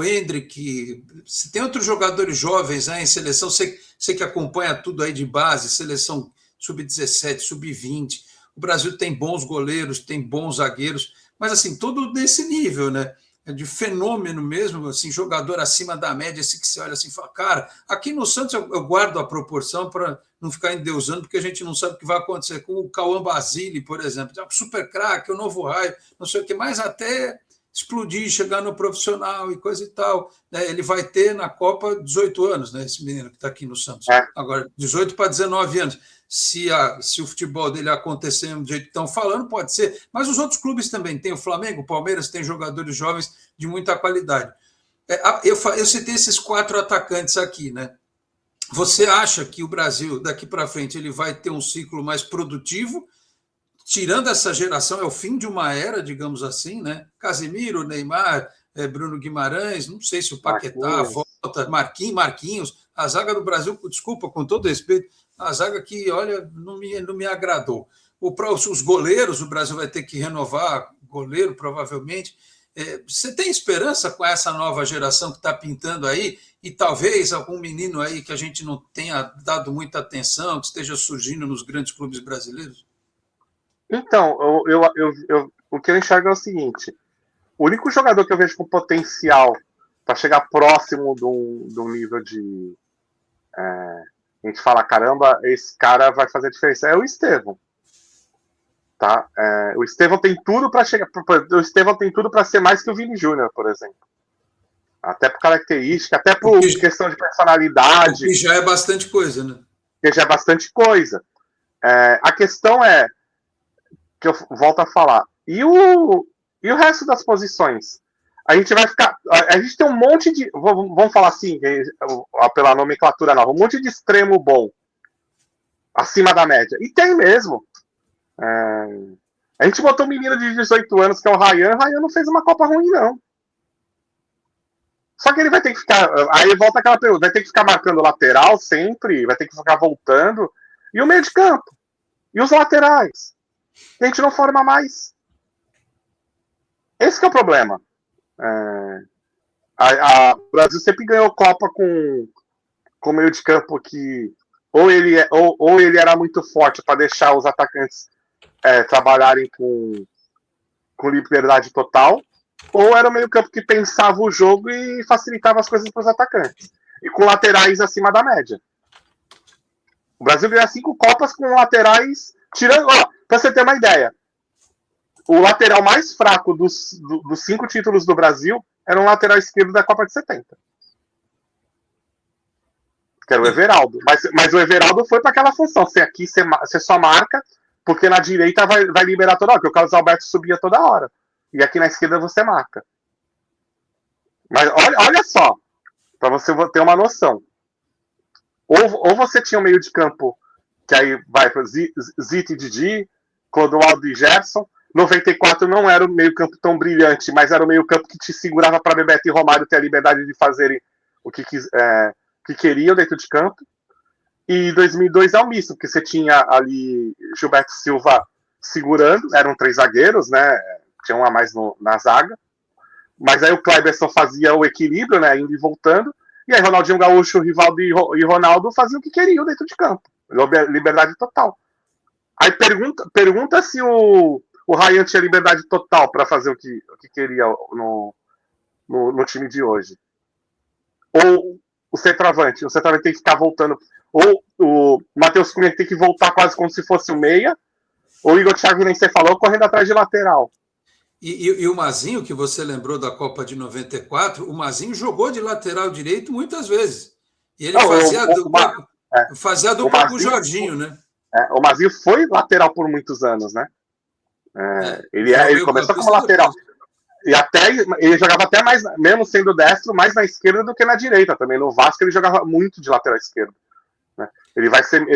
Endrick, tem outros jogadores jovens em seleção, você que acompanha tudo aí de base, seleção sub-17, sub-20, o Brasil tem bons goleiros, tem bons zagueiros, mas assim, tudo nesse nível, né? De fenômeno mesmo, assim, jogador acima da média, esse que você olha assim e fala, cara, aqui no Santos eu guardo a proporção para não ficar endeusando, porque a gente não sabe o que vai acontecer com o Cauã Basile, por exemplo, super craque, o novo raio, não sei o que mais, até explodir, chegar no profissional e coisa e tal. Ele vai ter na Copa 18 anos, né, esse menino que está aqui no Santos. Agora, 18 para 19 anos. Se o futebol dele acontecer do jeito que estão falando, pode ser. Mas os outros clubes também. Tem o Flamengo, o Palmeiras, tem jogadores jovens de muita qualidade. Eu citei esses 4 atacantes aqui, né? Você acha que o Brasil, daqui para frente, ele vai ter um ciclo mais produtivo? Tirando essa geração, é o fim de uma era, digamos assim, né? Casemiro, Neymar, Bruno Guimarães, não sei se o Paquetá volta, Marquinhos, a zaga do Brasil, desculpa, com todo respeito, a zaga que, olha, não me agradou. Os goleiros, o Brasil vai ter que renovar goleiro, provavelmente. Você tem esperança com essa nova geração que está pintando aí? E talvez algum menino aí que a gente não tenha dado muita atenção, que esteja surgindo nos grandes clubes brasileiros? Então, o que eu enxergo é o seguinte: o único jogador que eu vejo com potencial para chegar próximo do nível de. A gente fala, caramba, esse cara vai fazer diferença. É o Estevão. Tá? O Estevão tem tudo para chegar. O Estevão tem tudo para ser mais que o Vini Júnior, por exemplo. Até por característica, até por questão de personalidade. Que já é bastante coisa, né? Que já é bastante coisa. A questão é que eu volto a falar. E o resto das posições? A gente vai ficar. A gente tem um monte de. Vamos falar assim, pela nomenclatura nova, um monte de extremo bom. Acima da média. E tem mesmo. A gente botou um menino de 18 anos, que é o Ryan. O Ryan não fez uma Copa ruim, não. Só que ele vai ter que ficar. Aí volta aquela pergunta: vai ter que ficar marcando lateral sempre, vai ter que ficar voltando. E o meio de campo? E os laterais? A gente não forma mais. Esse que é o problema. O Brasil sempre ganhou Copa com meio de campo que ou ele era muito forte para deixar os atacantes trabalharem com liberdade total, ou era o meio campo que pensava o jogo e facilitava as coisas para os atacantes. E com laterais acima da média. O Brasil ganhou 5 Copas com laterais tirando... Para você ter uma ideia, o lateral mais fraco dos 5 títulos do Brasil era um lateral esquerdo da Copa de 70. Que era o Everaldo. Mas o Everaldo foi para aquela função. Você só marca, porque na direita vai liberar toda hora, porque o Carlos Alberto subia toda hora. E aqui na esquerda você marca. Mas olha só, para você ter uma noção. Ou você tinha um meio de campo que aí vai para Zito e Didi, Clodoaldo e Gerson. 94 não era o meio campo tão brilhante, mas era o meio campo que te segurava para Bebeto e Romário ter a liberdade de fazerem o que queriam dentro de campo. E 2002 é o misto, porque você tinha ali Gilberto Silva segurando, eram 3 zagueiros, né? Tinha um a mais na zaga. Mas aí o Kleiberson fazia o equilíbrio, né? Indo e voltando. E aí Ronaldinho Gaúcho, Rivaldo e Ronaldo faziam o que queriam dentro de campo. Liberdade total. Aí pergunta se o Ryan tinha liberdade total para fazer o que queria no time de hoje. Ou o centroavante tem que ficar voltando. Ou o Matheus Cunha tem que voltar quase como se fosse o meia. Ou o Igor Thiago, nem você falou, correndo atrás de lateral. E o Mazinho, que você lembrou da Copa de 94, o Mazinho jogou de lateral direito muitas vezes. E ele fazia a dupla Mazinho, com o Jorginho, né? O Mazinho foi lateral por muitos anos, né? Ele começou como lateral. E até ele jogava até mais, mesmo sendo destro, mais na esquerda do que na direita também. No Vasco ele jogava muito de lateral esquerdo. Né? Ele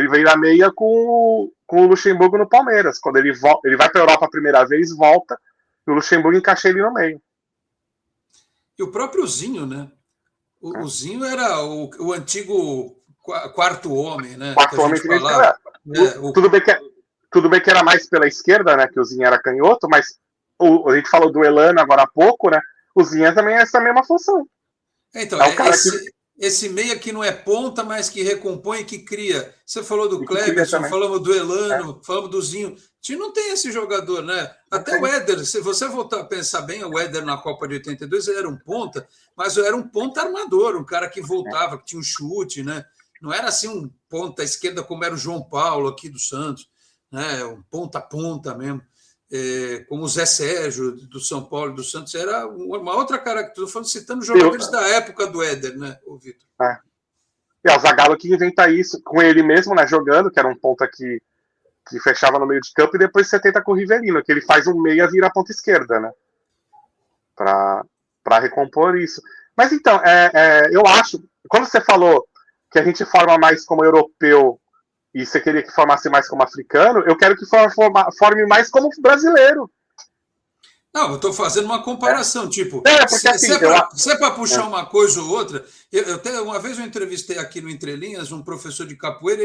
veio na meia com o Luxemburgo no Palmeiras. Quando ele vai para a Europa a primeira vez, volta, e o Luxemburgo encaixa ele no meio. E o próprio Zinho, né? O Zinho era o antigo quarto homem, né? Quarto homem que falava. Tudo bem que era mais pela esquerda, né? Que o Zinho era canhoto, mas a gente falou do Elano agora há pouco, né? O Zinho também é essa mesma função. Então, esse meia que não é ponta, mas que recompõe e que cria. Você falou do Cleberson, falamos do Elano, falamos do Zinho. A gente não tem esse jogador, né? Até o Éder, se você voltar a pensar bem, o Éder na Copa de 82 ele era um ponta, mas era um ponta armador, um cara que voltava, que tinha um chute, né? Não era assim um ponta esquerda como era o João Paulo aqui do Santos, né? Um ponta-ponta mesmo. Como o Zé Sérgio do São Paulo e do Santos, era uma outra característica. Estou citando jogadores da época do Éder, né, Vitor? E o Zagallo que inventa isso com ele mesmo, né, jogando, que era um ponta que fechava no meio de campo, e depois você tenta com o Rivelino, que ele faz um meia vira a ponta esquerda, né? Para recompor isso. Mas então, eu acho, quando você falou que a gente forma mais como europeu e você queria que formasse mais como africano, eu quero que forme mais como brasileiro. Não, eu estou fazendo uma comparação, tipo, porque assim, se é para puxar uma coisa ou outra, uma vez eu entrevistei aqui no Entre Linhas um professor de capoeira,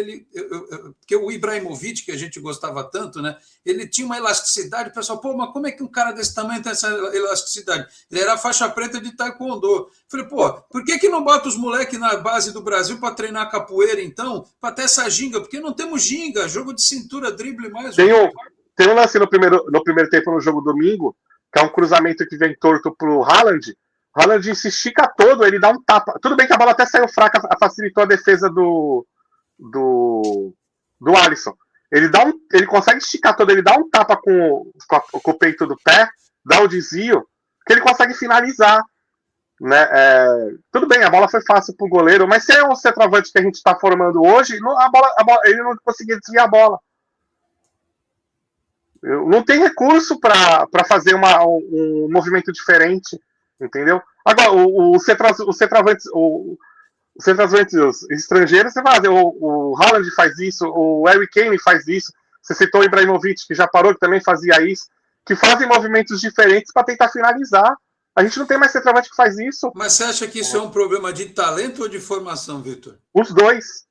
porque o Ibrahimovic, que a gente gostava tanto, né, ele tinha uma elasticidade, o pessoal, mas como é que um cara desse tamanho tem essa elasticidade? Ele era faixa preta de taekwondo. Falei, por que não bota os moleques na base do Brasil para treinar capoeira, então, para ter essa ginga? Porque não temos ginga, jogo de cintura, drible mais. Tem um lance no primeiro tempo no jogo domingo, que é um cruzamento que vem torto pro Haaland. O Haaland se estica todo, ele dá um tapa. Tudo bem que a bola até saiu fraca, facilitou a defesa do Alisson. Ele consegue esticar todo, ele dá um tapa com o peito do pé, dá o desvio, que ele consegue finalizar. Né? Tudo bem, a bola foi fácil pro goleiro, mas se é um centroavante que a gente está formando hoje, ele não conseguia desviar a bola. Não tem recurso para fazer um movimento diferente, entendeu? Agora, os centroavantes estrangeiros, você vai fazer, o Haaland faz isso, o Harry Kane faz isso, você citou o Ibrahimovic, que já parou, que também fazia isso, que fazem movimentos diferentes para tentar finalizar. A gente não tem mais centroavante que faz isso. Mas você acha que isso é um problema de talento ou de formação, Vitor? Os dois.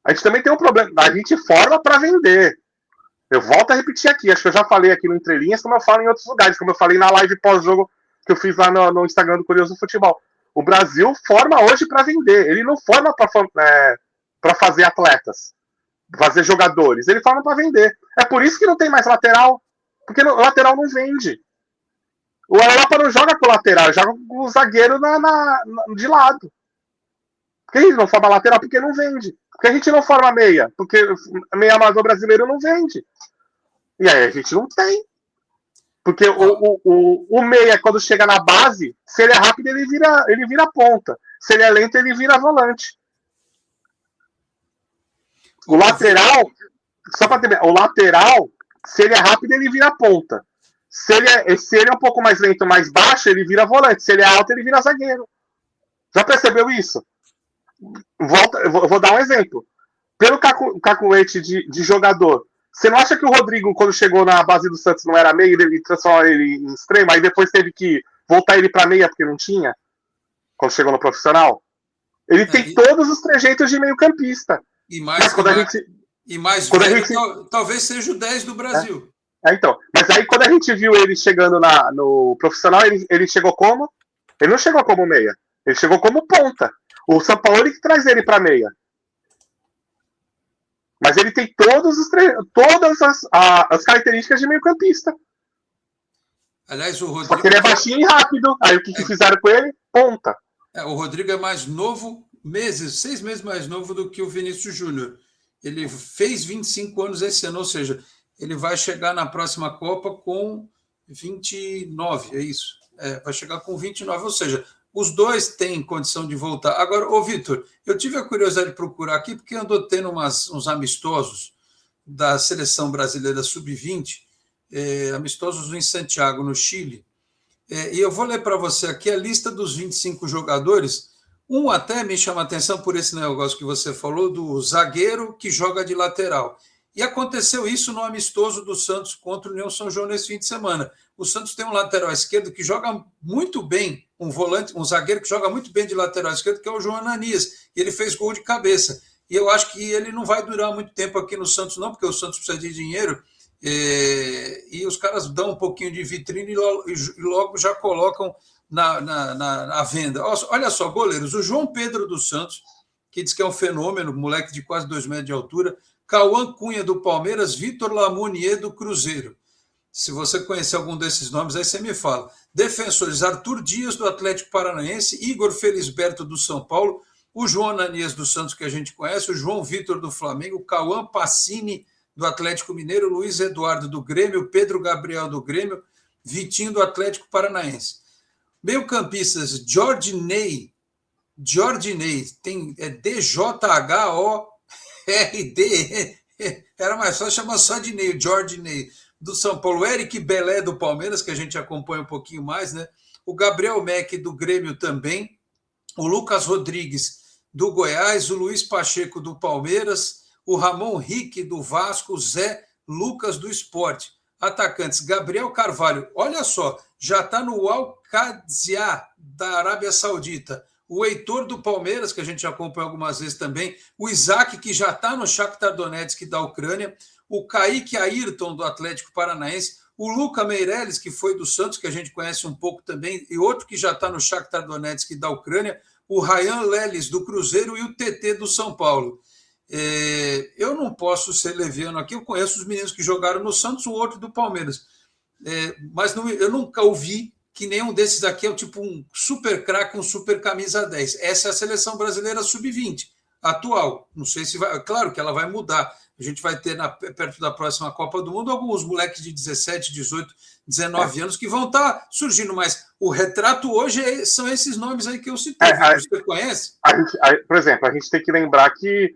A gente também tem um problema. A gente forma para vender. Eu volto a repetir aqui, acho que eu já falei aqui no Entre Linhas, como eu falo em outros lugares, como eu falei na live pós-jogo que eu fiz lá no Instagram do Curioso Futebol. O Brasil forma hoje para vender, ele não forma para fazer atletas, fazer jogadores, ele forma para vender. É por isso que não tem mais lateral, porque o lateral não vende. O Europa não joga com o lateral, joga com o zagueiro de lado. Por que a gente não forma lateral? Porque não vende. Porque a gente não forma meia, porque meia amador brasileiro não vende. E aí a gente não tem. Porque o meia, quando chega na base, se ele é rápido, ele vira ponta. Se ele é lento, ele vira volante. O lateral, só para ter o lateral, se ele é rápido, ele vira ponta. Se ele é um pouco mais lento, mais baixo, ele vira volante. Se ele é alto, ele vira zagueiro. Já percebeu isso? Eu vou dar um exemplo. Pelo cacuete de jogador, você não acha que o Rodrigo, quando chegou na base do Santos, não era meia, ele transformou ele em extremo, aí depois teve que voltar ele para meia porque não tinha? Quando chegou no profissional? Ele tem todos os trejeitos de meio campista. Talvez seja o 10 do Brasil. Então, mas aí quando a gente viu ele chegando no profissional, ele chegou como? Ele não chegou como meia, ele chegou como ponta. O São Paulo que traz ele para meia. Mas ele tem todas as características de meio campista. Aliás, o Rodrigo... Só que ele é baixinho e rápido. Aí o que fizeram com ele? Ponta. O Rodrigo é mais novo, 6 meses mais novo do que o Vinícius Júnior. Ele fez 25 anos esse ano, ou seja, ele vai chegar na próxima Copa com 29, é isso. Vai chegar com 29, ou seja, os dois têm condição de voltar. Agora, ô Vitor, eu tive a curiosidade de procurar aqui, porque andou tendo uns amistosos da seleção brasileira sub-20, amistosos em Santiago, no Chile. E eu vou ler para você aqui a lista dos 25 jogadores. Um até me chama a atenção por esse negócio que você falou, do zagueiro que joga de lateral. E aconteceu isso no amistoso do Santos contra o União São João nesse fim de semana. O Santos tem um lateral esquerdo que joga muito bem, um zagueiro que joga muito bem de lateral esquerdo, que é o João Ananias. E ele fez gol de cabeça. E eu acho que ele não vai durar muito tempo aqui no Santos, não, porque o Santos precisa de dinheiro. E os caras dão um pouquinho de vitrine e logo já colocam na venda. Olha só, goleiros, o João Pedro dos Santos, que diz que é um fenômeno, moleque de quase 2 metros de altura, Cauã Cunha do Palmeiras, Vitor Lamounier do Cruzeiro. Se você conhecer algum desses nomes, aí você me fala. Defensores, Arthur Dias do Atlético Paranaense, Igor Felisberto do São Paulo, o João Ananias do Santos, que a gente conhece, o João Vitor do Flamengo, Cauã Pacini do Atlético Mineiro, Luiz Eduardo do Grêmio, Pedro Gabriel do Grêmio, Vitinho do Atlético Paranaense. Meio-campistas, Jorge Ney, tem DJHORD, era mais fácil chamar só de Ney, Jorge Ney, do São Paulo, Eric Belé do Palmeiras, que a gente acompanha um pouquinho mais, né? O Gabriel Meck do Grêmio também, o Lucas Rodrigues do Goiás, o Luiz Pacheco do Palmeiras, o Ramon Rique do Vasco, o Zé Lucas do Sport. Atacantes, Gabriel Carvalho, olha só, já está no Al-Qadsia da Arábia Saudita. O Heitor do Palmeiras, que a gente acompanha algumas vezes também, o Isaac, que já está no Shakhtar Donetsk da Ucrânia, o Kaique Ayrton do Atlético Paranaense, o Luca Meireles, que foi do Santos, que a gente conhece um pouco também, e outro que já está no Shakhtar Donetsk da Ucrânia, o Ryan Leles do Cruzeiro e o TT do São Paulo. Eu não posso ser leviano aqui, eu conheço os meninos que jogaram no Santos, o outro do Palmeiras, mas eu nunca ouvi que nenhum desses aqui é tipo um super craque, um super camisa 10. Essa é a seleção brasileira sub-20 atual. Não sei se vai, claro que ela vai mudar. A gente vai ter perto da próxima Copa do Mundo alguns moleques de 17, 18, 19 anos que vão estar surgindo, mas o retrato hoje são esses nomes aí que eu citei. Você conhece? Por exemplo, a gente tem que lembrar que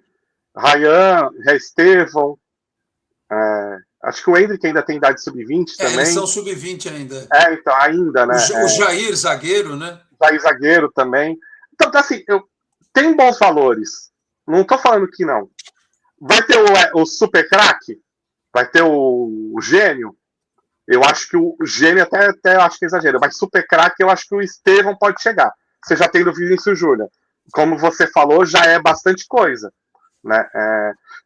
Ryan, Estevão, acho que o Hendrick ainda tem idade sub-20 também. Eles são sub-20 ainda. Então, ainda, né? O Jair, zagueiro, né? Jair, zagueiro também. Então, assim, tem bons valores. Não estou falando que não. Vai ter o super craque? Vai ter o gênio? Eu acho que o gênio até eu acho que é exagero. Mas super craque, eu acho que o Estevão pode chegar. Você já tem o Vinícius Júnior. Como você falou, já é bastante coisa. Né?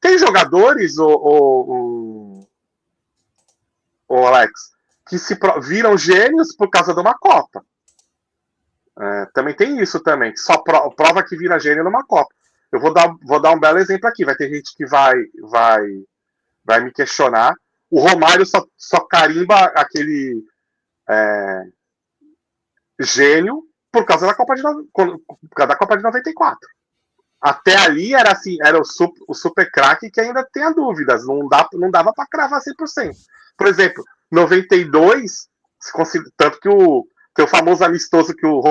Tem jogadores, o Alex, que se viram gênios por causa de uma Copa. Também tem isso também, que só prova que vira gênio numa Copa. Eu vou dar um belo exemplo aqui. Vai ter gente que vai me questionar. O Romário só carimba aquele gênio por causa da Copa de 94. Até ali era assim, era o super craque que ainda tem dúvidas, não dava para cravar 100%. Por exemplo, 92, tanto que tem o famoso amistoso que o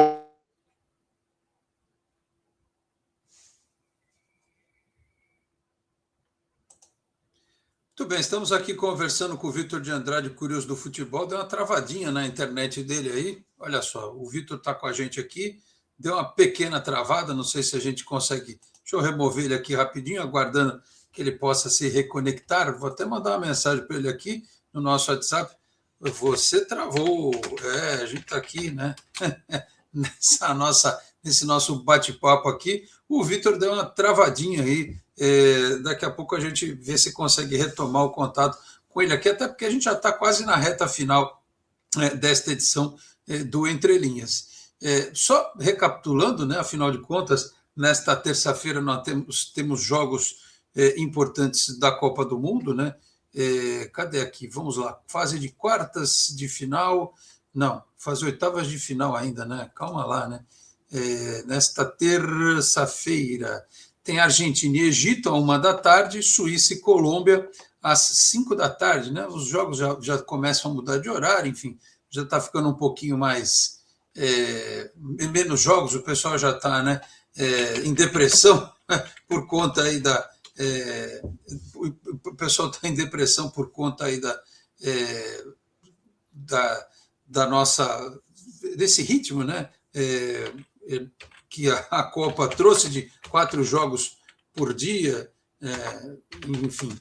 Muito bem, estamos aqui conversando com o Vitor de Andrade, curioso do futebol. Deu uma travadinha na internet dele aí. Olha só, o Vitor está com a gente aqui. Deu uma pequena travada, não sei se a gente consegue. Deixa eu remover ele aqui rapidinho, aguardando que ele possa se reconectar. Vou até mandar uma mensagem para ele aqui no nosso WhatsApp. Você travou. A gente está aqui, né? Nesse nosso bate-papo aqui. O Vitor deu uma travadinha aí. Daqui a pouco a gente vê se consegue retomar o contato com ele aqui, até porque a gente já está quase na reta final desta edição do Entre Linhas. Só recapitulando, né, afinal de contas, nesta terça-feira nós temos jogos importantes da Copa do Mundo, né? Cadê aqui? Vamos lá. Fase de quartas de final. Não, fase oitavas de final ainda, né? Calma lá, né? Nesta terça-feira tem Argentina e Egito às 13h, Suíça e Colômbia às 5h, né? Os jogos já começam a mudar de horário, enfim, já está ficando um pouquinho mais menos jogos, o pessoal já está, né, em depressão por conta aí o pessoal está em depressão por conta aí da nossa desse ritmo, né, que a Copa trouxe de 4 jogos por dia, enfim.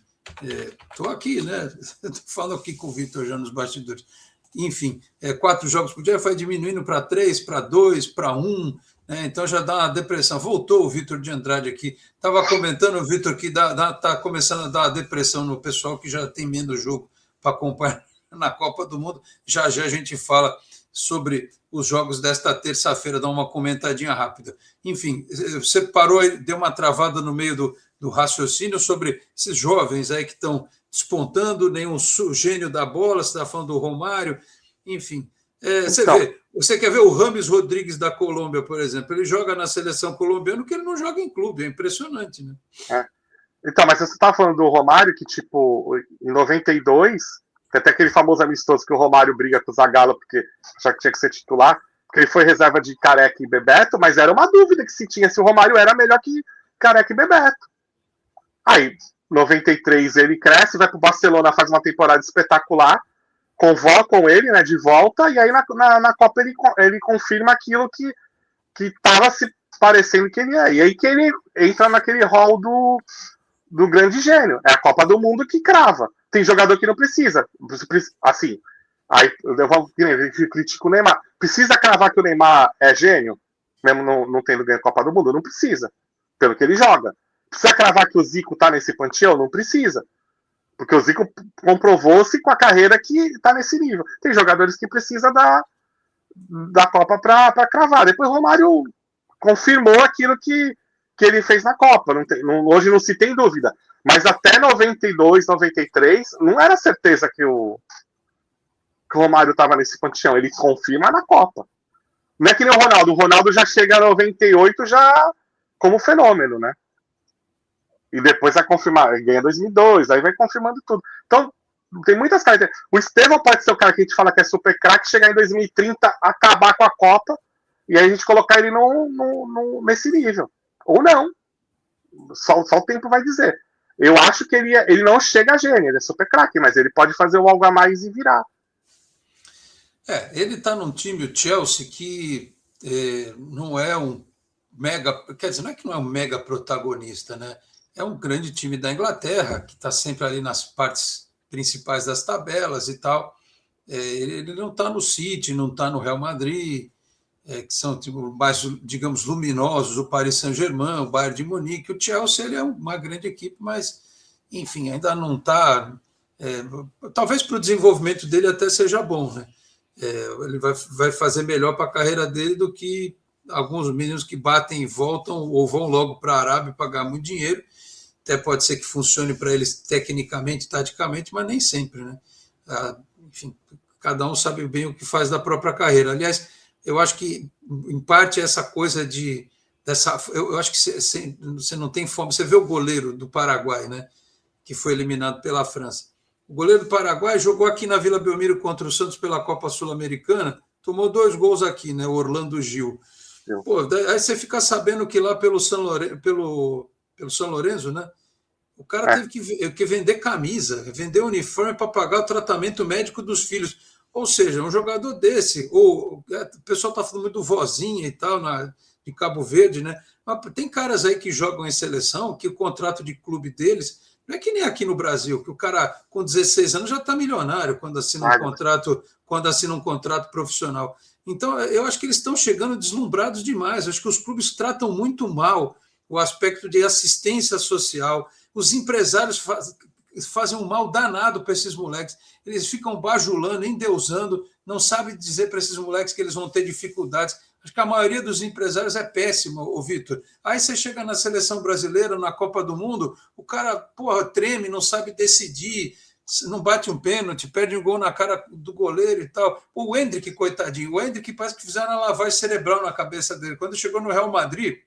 Estou aqui, né? Estou falando aqui com o Vitor já nos bastidores. Enfim, 4 jogos por dia vai diminuindo para 3, para 2, para 1, né? Então já dá uma depressão. Voltou o Vitor de Andrade aqui. Estava comentando, Vitor, que está começando a dar uma depressão no pessoal que já tem menos jogo para acompanhar na Copa do Mundo. Já já a gente fala sobre os jogos desta terça-feira, dá uma comentadinha rápida. Enfim, você parou e deu uma travada no meio do raciocínio sobre esses jovens aí que estão despontando, nenhum gênio da bola, você está falando do Romário, enfim. Você quer ver o Rames Rodrigues da Colômbia, por exemplo, ele joga na seleção colombiana que ele não joga em clube, é impressionante, né? Então, mas você estava falando do Romário, que tipo, em 92, tem até aquele famoso amistoso que o Romário briga com o Zagallo porque já que tinha que ser titular, porque ele foi reserva de Careca e Bebeto, mas era uma dúvida que se tinha se o Romário era melhor que Careca e Bebeto. Aí, 93, ele cresce, vai para o Barcelona, faz uma temporada espetacular, convocam ele, né, de volta, e aí na Copa ele confirma aquilo que estava se parecendo que ele é. E aí que ele entra naquele hall do grande gênio. É a Copa do Mundo que crava. Tem jogador que não precisa. Assim, aí eu critico o Neymar. Precisa cravar que o Neymar é gênio? Mesmo não tendo ganho a Copa do Mundo? Não precisa. Pelo que ele joga. Precisa cravar que o Zico tá nesse panteão? Não precisa. Porque o Zico comprovou-se com a carreira que tá nesse nível. Tem jogadores que precisam da Copa para cravar. Depois o Romário confirmou aquilo que ele fez na Copa. Hoje não se tem dúvida. Mas até 92, 93, não era certeza que o Romário estava nesse panteão. Ele confirma na Copa. Não é que nem o Ronaldo. O Ronaldo já chega a 98 já como fenômeno, né? E depois vai confirmar, ganha 2002, aí vai confirmando tudo. Então, tem muitas características. O Estevão pode ser o cara que a gente fala que é super craque, chegar em 2030, acabar com a Copa, e aí a gente colocar ele nesse nível. Ou não. Só o tempo vai dizer. Eu acho que ele não chega a gênio, ele é super craque, mas ele pode fazer o algo a mais e virar. Ele está num time, o Chelsea, que não é um mega... Quer dizer, não é que não é um mega protagonista, né? É um grande time da Inglaterra, que está sempre ali nas partes principais das tabelas e tal. Ele não está no City, não está no Real Madrid, que são tipo, mais, digamos, luminosos, o Paris Saint-Germain, o Bayern de Munique. O Chelsea ele é uma grande equipe, mas, enfim, ainda não está... talvez para o desenvolvimento dele até seja bom, né? Ele vai fazer melhor para a carreira dele do que alguns meninos que batem e voltam ou vão logo para a Arábia pagar muito dinheiro. Até pode ser que funcione para eles tecnicamente, taticamente, mas nem sempre, né? Enfim, cada um sabe bem o que faz da própria carreira. Aliás, eu acho que, em parte, essa coisa eu acho que você não tem fome. Você vê o goleiro do Paraguai, né? Que foi eliminado pela França. O goleiro do Paraguai jogou aqui na Vila Belmiro contra o Santos pela Copa Sul-Americana, tomou 2 gols aqui, né? O Orlando Gil. Pô, aí você fica sabendo que lá pelo São Lourenço, né? O cara teve que vender camisa, vender uniforme para pagar o tratamento médico dos filhos. Ou seja, um jogador desse, o pessoal está falando muito do Vozinha e tal, de Cabo Verde, né? Mas tem caras aí que jogam em seleção, que o contrato de clube deles não é que nem aqui no Brasil, que o cara com 16 anos já está milionário quando assina um contrato profissional. Então, eu acho que eles estão chegando deslumbrados demais. Eu acho que os clubes tratam muito mal o aspecto de assistência social. Os empresários fazem um mal danado para esses moleques. Eles ficam bajulando, endeusando, não sabem dizer para esses moleques que eles vão ter dificuldades. Acho que a maioria dos empresários é péssima, Vitor. Aí você chega na seleção brasileira, na Copa do Mundo, o cara, treme, não sabe decidir, não bate um pênalti, perde um gol na cara do goleiro e tal. O Endrick, coitadinho, o Endrick parece que fizeram uma lavagem cerebral na cabeça dele. Quando chegou no Real Madrid,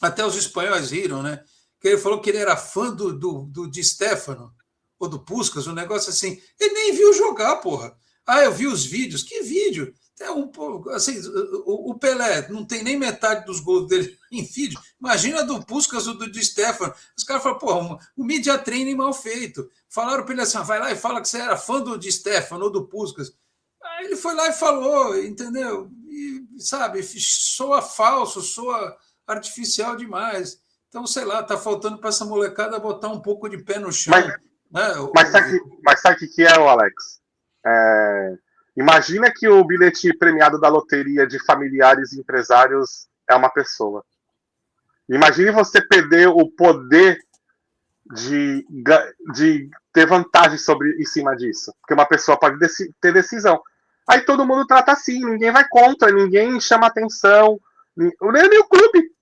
até os espanhóis riram, né? Que ele falou que ele era fã do Di Stéfano, ou do Puskás, um negócio assim. Ele nem viu jogar, porra. Eu vi os vídeos. Que vídeo? É um pouco assim, o Pelé não tem nem metade dos gols dele em vídeo. Imagina do Puskás ou do Di Stefano. Os caras falam, pô, o media training mal feito. Falaram para ele assim: vai lá e fala que você era fã do Di Stefano ou do Puskás. Aí ele foi lá e falou, entendeu? E, sabe, soa falso, soa artificial demais. Então, sei lá, tá faltando para essa molecada botar um pouco de pé no chão. Né? Mas sabe o que é, Alex? Imagina que o bilhete premiado da loteria de familiares e empresários é uma pessoa. Imagine você perder o poder de ter vantagem em cima disso. Porque uma pessoa pode ter decisão. Aí todo mundo trata assim, ninguém vai contra, ninguém chama atenção. Nem o clube.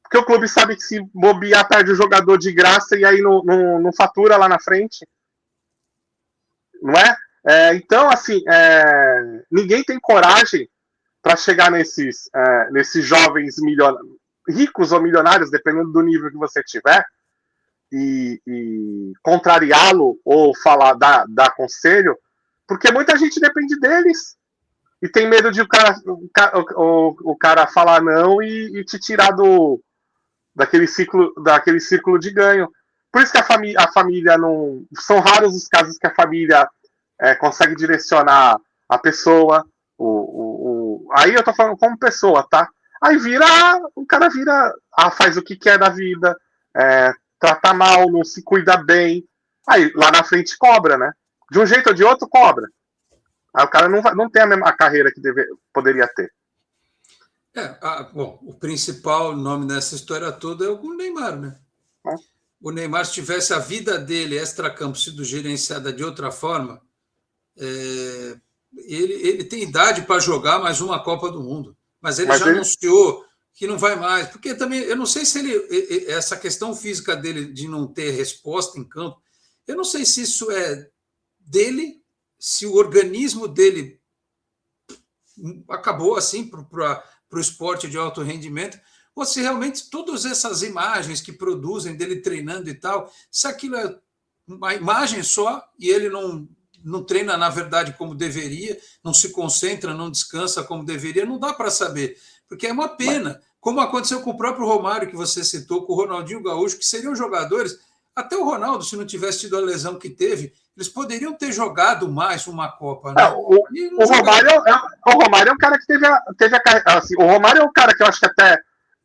Porque o clube sabe que se bobear, perde o jogador de graça e aí não fatura lá na frente. Não é? Então, assim, ninguém tem coragem para chegar nesses jovens ricos ou milionários, dependendo do nível que você tiver, e contrariá-lo ou falar, dar conselho, porque muita gente depende deles. E tem medo de o cara falar não e te tirar daquele círculo de ganho. Por isso que a família não. São raros os casos que a família consegue direcionar a pessoa. Aí eu tô falando como pessoa, tá? Aí o cara faz o que quer da vida, trata mal, não se cuida bem. Aí lá na frente cobra, né? De um jeito ou de outro, cobra. Aí o cara não tem a mesma carreira que poderia ter. Bom, o principal nome nessa história toda é o Neymar, né? O Neymar, se tivesse a vida dele extra-campo sido gerenciada de outra forma, ele tem idade para jogar mais uma Copa do Mundo, mas ele anunciou que não vai mais, porque também eu não sei se essa questão física dele de não ter resposta em campo, eu não sei se isso é dele, se o organismo dele acabou assim para o esporte de alto rendimento, ou se realmente todas essas imagens que produzem dele treinando e tal, se aquilo é uma imagem só e ele não treina, na verdade, como deveria, não se concentra, não descansa como deveria, não dá para saber, porque é uma pena, como aconteceu com o próprio Romário, que você citou, com o Ronaldinho Gaúcho, que seriam jogadores, até o Ronaldo, se não tivesse tido a lesão que teve, eles poderiam ter jogado mais uma Copa, né? O Romário é um cara que teve assim, o Romário é um cara que eu acho que até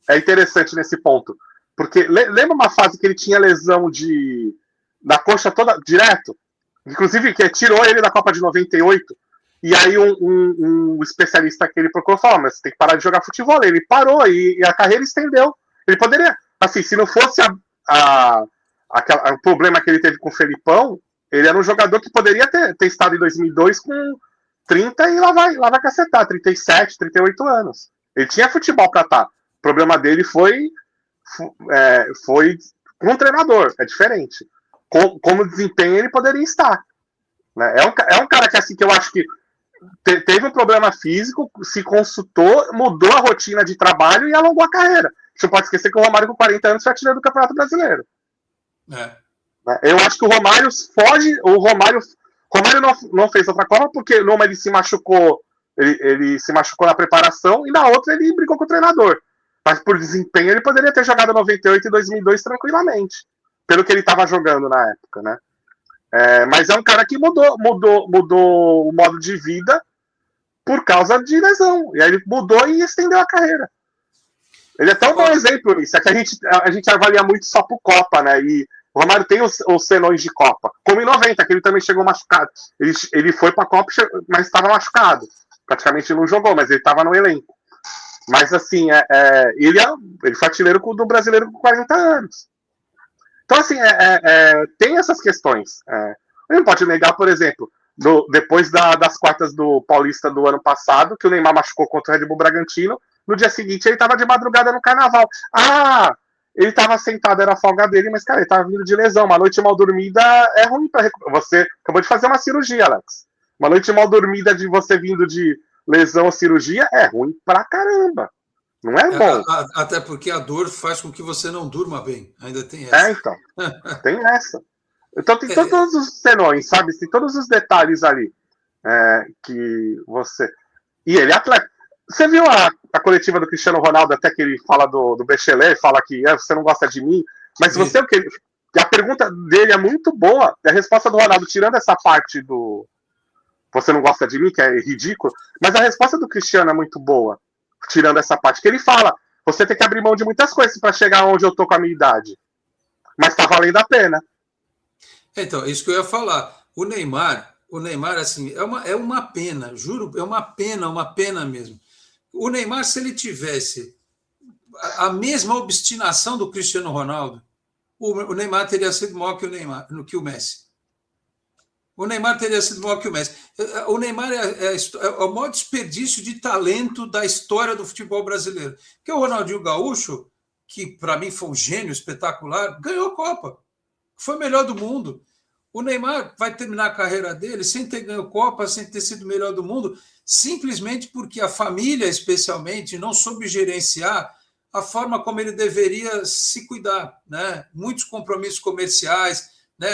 é interessante nesse ponto, porque lembra uma fase que ele tinha lesão da coxa toda direto, inclusive que tirou ele da Copa de 98, e aí um especialista que ele procurou falou, mas você tem que parar de jogar futebol. Ele parou e a carreira estendeu. Ele poderia, assim, se não fosse o problema que ele teve com o Felipão, ele era um jogador que poderia ter estado em 2002 com 30 e lá vai cacetar, 37, 38 anos. Ele tinha futebol para estar. O problema dele foi com o treinador, é diferente. Como desempenho ele poderia estar. Né? É um cara que, assim, que eu acho que teve um problema físico, se consultou, mudou a rotina de trabalho e alongou a carreira. Você pode esquecer que o Romário com 40 anos foi artilheiro do Campeonato Brasileiro. Eu acho que o Romário foge. O Romário não fez outra Copa porque numa ele se machucou. Ele se machucou na preparação e na outra ele brigou com o treinador. Mas por desempenho ele poderia ter jogado 98 e 2002 tranquilamente, pelo que ele estava jogando na época, né? Mas é um cara que mudou o modo de vida por causa de lesão. E aí ele mudou e estendeu a carreira. Ele é tão bom exemplo nisso. É que a gente avalia muito só por Copa, né? E o Romário tem os senões de Copa. Como em 90, que ele também chegou machucado. Ele foi pra Copa, mas estava machucado. Praticamente não jogou, mas ele estava no elenco. Mas assim, ele foi artilheiro do brasileiro com 40 anos. Então, assim, tem essas questões. Ele não pode negar, por exemplo, depois das quartas do Paulista do ano passado, que o Neymar machucou contra o Red Bull Bragantino, no dia seguinte ele estava de madrugada no carnaval. Ele estava sentado, era a folga dele, mas, cara, ele estava vindo de lesão. Uma noite mal dormida é ruim para você acabou de fazer uma cirurgia, Alex. Uma noite mal dormida de você vindo de lesão ou cirurgia é ruim pra caramba. Não é bom. Até porque a dor faz com que você não durma bem. Ainda tem essa. Então. Tem essa. Então tem todos os senões, sabe? Tem todos os detalhes ali que você... E ele é atleta. Você viu a coletiva do Cristiano Ronaldo, até que ele fala do Bechelé, fala que você não gosta de mim, mas você o que. A pergunta dele é muito boa, a resposta do Ronaldo, tirando essa parte do você não gosta de mim, que é ridículo, mas a resposta do Cristiano é muito boa, tirando essa parte, que ele fala, você tem que abrir mão de muitas coisas para chegar onde eu tô com a minha idade, mas tá valendo a pena. Então, isso que eu ia falar. O Neymar, assim, é uma pena, juro, é uma pena mesmo. O Neymar, se ele tivesse a mesma obstinação do Cristiano Ronaldo, o Neymar teria sido maior que o Messi. O Neymar teria sido maior que o Messi. O Neymar é o maior desperdício de talento da história do futebol brasileiro. Porque o Ronaldinho Gaúcho, que para mim foi um gênio espetacular, ganhou a Copa. Foi o melhor do mundo. O Neymar vai terminar a carreira dele sem ter ganho Copa, sem ter sido o melhor do mundo, simplesmente porque a família, especialmente, não soube gerenciar a forma como ele deveria se cuidar, né? Muitos compromissos comerciais, né?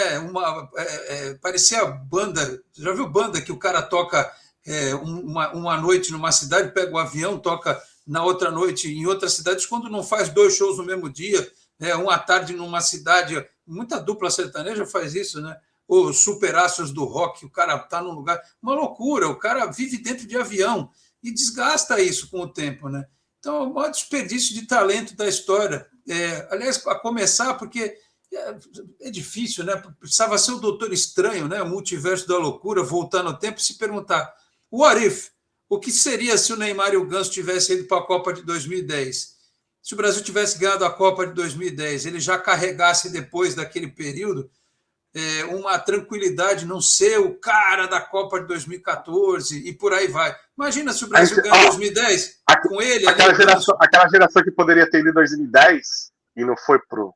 Parecia banda. Já viu banda que o cara toca uma noite numa cidade, pega o avião, toca na outra noite em outras cidades, quando não faz 2 shows no mesmo dia, né? Uma tarde numa cidade. Muita dupla sertaneja faz isso, né? Os super-astros do rock, o cara está num lugar. Uma loucura, o cara vive dentro de avião e desgasta isso com o tempo, né? Então, é o maior desperdício de talento da história. Aliás, a começar, porque é difícil, né? Precisava ser o Doutor Estranho, né? O multiverso da loucura, voltar no tempo e se perguntar: what if? O que seria se o Neymar e o Ganso tivessem ido para a Copa de 2010? Se o Brasil tivesse ganhado a Copa de 2010, ele já carregasse depois daquele período uma tranquilidade, não ser o cara da Copa de 2014 e por aí vai. Imagina se o Brasil ganha 2010 com ele. Aquela geração que poderia ter ido em 2010 e não foi pro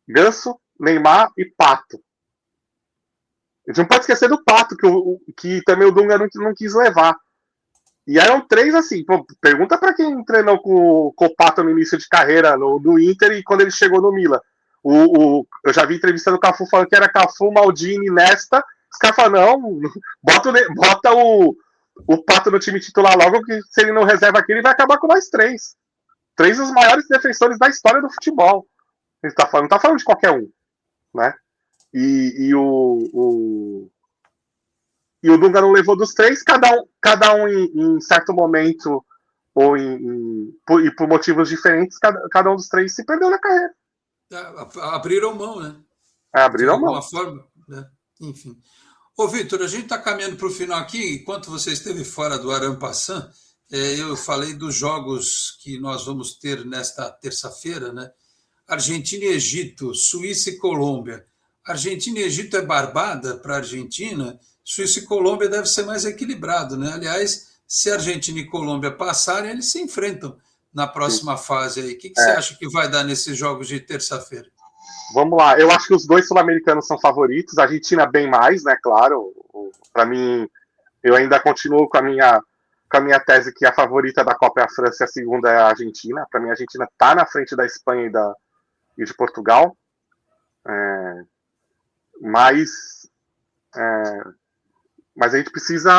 Ganso, Neymar e Pato. A gente não pode esquecer do Pato, que também o Dunga não quis levar. E eram 3 assim. Pô, pergunta para quem treinou com o Pato no início de carreira no Inter e quando ele chegou no Milan. Eu já vi entrevista do Cafu falando que era Cafu, Maldini, Nesta. Os caras falaram, não, bota o Pato no time titular logo, que se ele não reserva aqui, ele vai acabar com nós 3. 3 dos maiores defensores da história do futebol. Ele não tá falando de qualquer um, né? E o Dunga não levou dos 3, cada um em certo momento ou e por motivos diferentes, cada um dos 3 se perdeu na carreira. Abriram mão, né? Abriram mão. De alguma forma, né? Enfim. Ô, Vitor, a gente está caminhando para o final aqui. Enquanto você esteve fora do Arampassan, eu falei dos jogos que nós vamos ter nesta terça-feira, né? Argentina e Egito, Suíça e Colômbia. Argentina e Egito é barbada para a Argentina, Suíça e Colômbia deve ser mais equilibrado, né? Aliás, se a Argentina e Colômbia passarem, eles se enfrentam na próxima fase aí. O que você acha que vai dar nesses jogos de terça-feira? Vamos lá, eu acho que os 2 sul-americanos são favoritos, a Argentina bem mais, né, claro. Para mim, eu ainda continuo com a minha tese que a favorita da Copa é a França e a segunda é a Argentina. Para mim, a Argentina está na frente da Espanha e de Portugal. Mas a gente precisa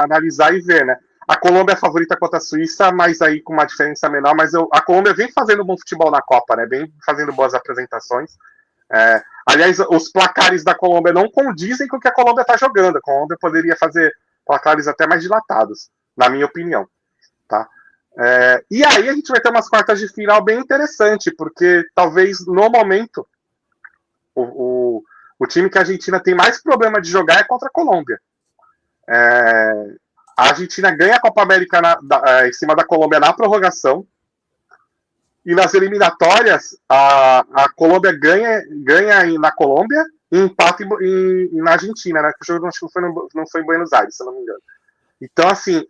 analisar e ver, né? A Colômbia é a favorita contra a Suíça, mas aí com uma diferença menor. Mas a Colômbia vem fazendo bom futebol na Copa, né? Vem fazendo boas apresentações. Aliás, os placares da Colômbia não condizem com o que a Colômbia está jogando. A Colômbia poderia fazer placares até mais dilatados, na minha opinião. Tá? E aí a gente vai ter umas quartas de final bem interessante, porque talvez no momento o time que a Argentina tem mais problema de jogar é contra a Colômbia. A Argentina ganha a Copa América em cima da Colômbia na prorrogação. E nas eliminatórias, a Colômbia ganha na Colômbia e empata na Argentina, né? O jogo não foi em Buenos Aires, se eu não me engano. Então, assim,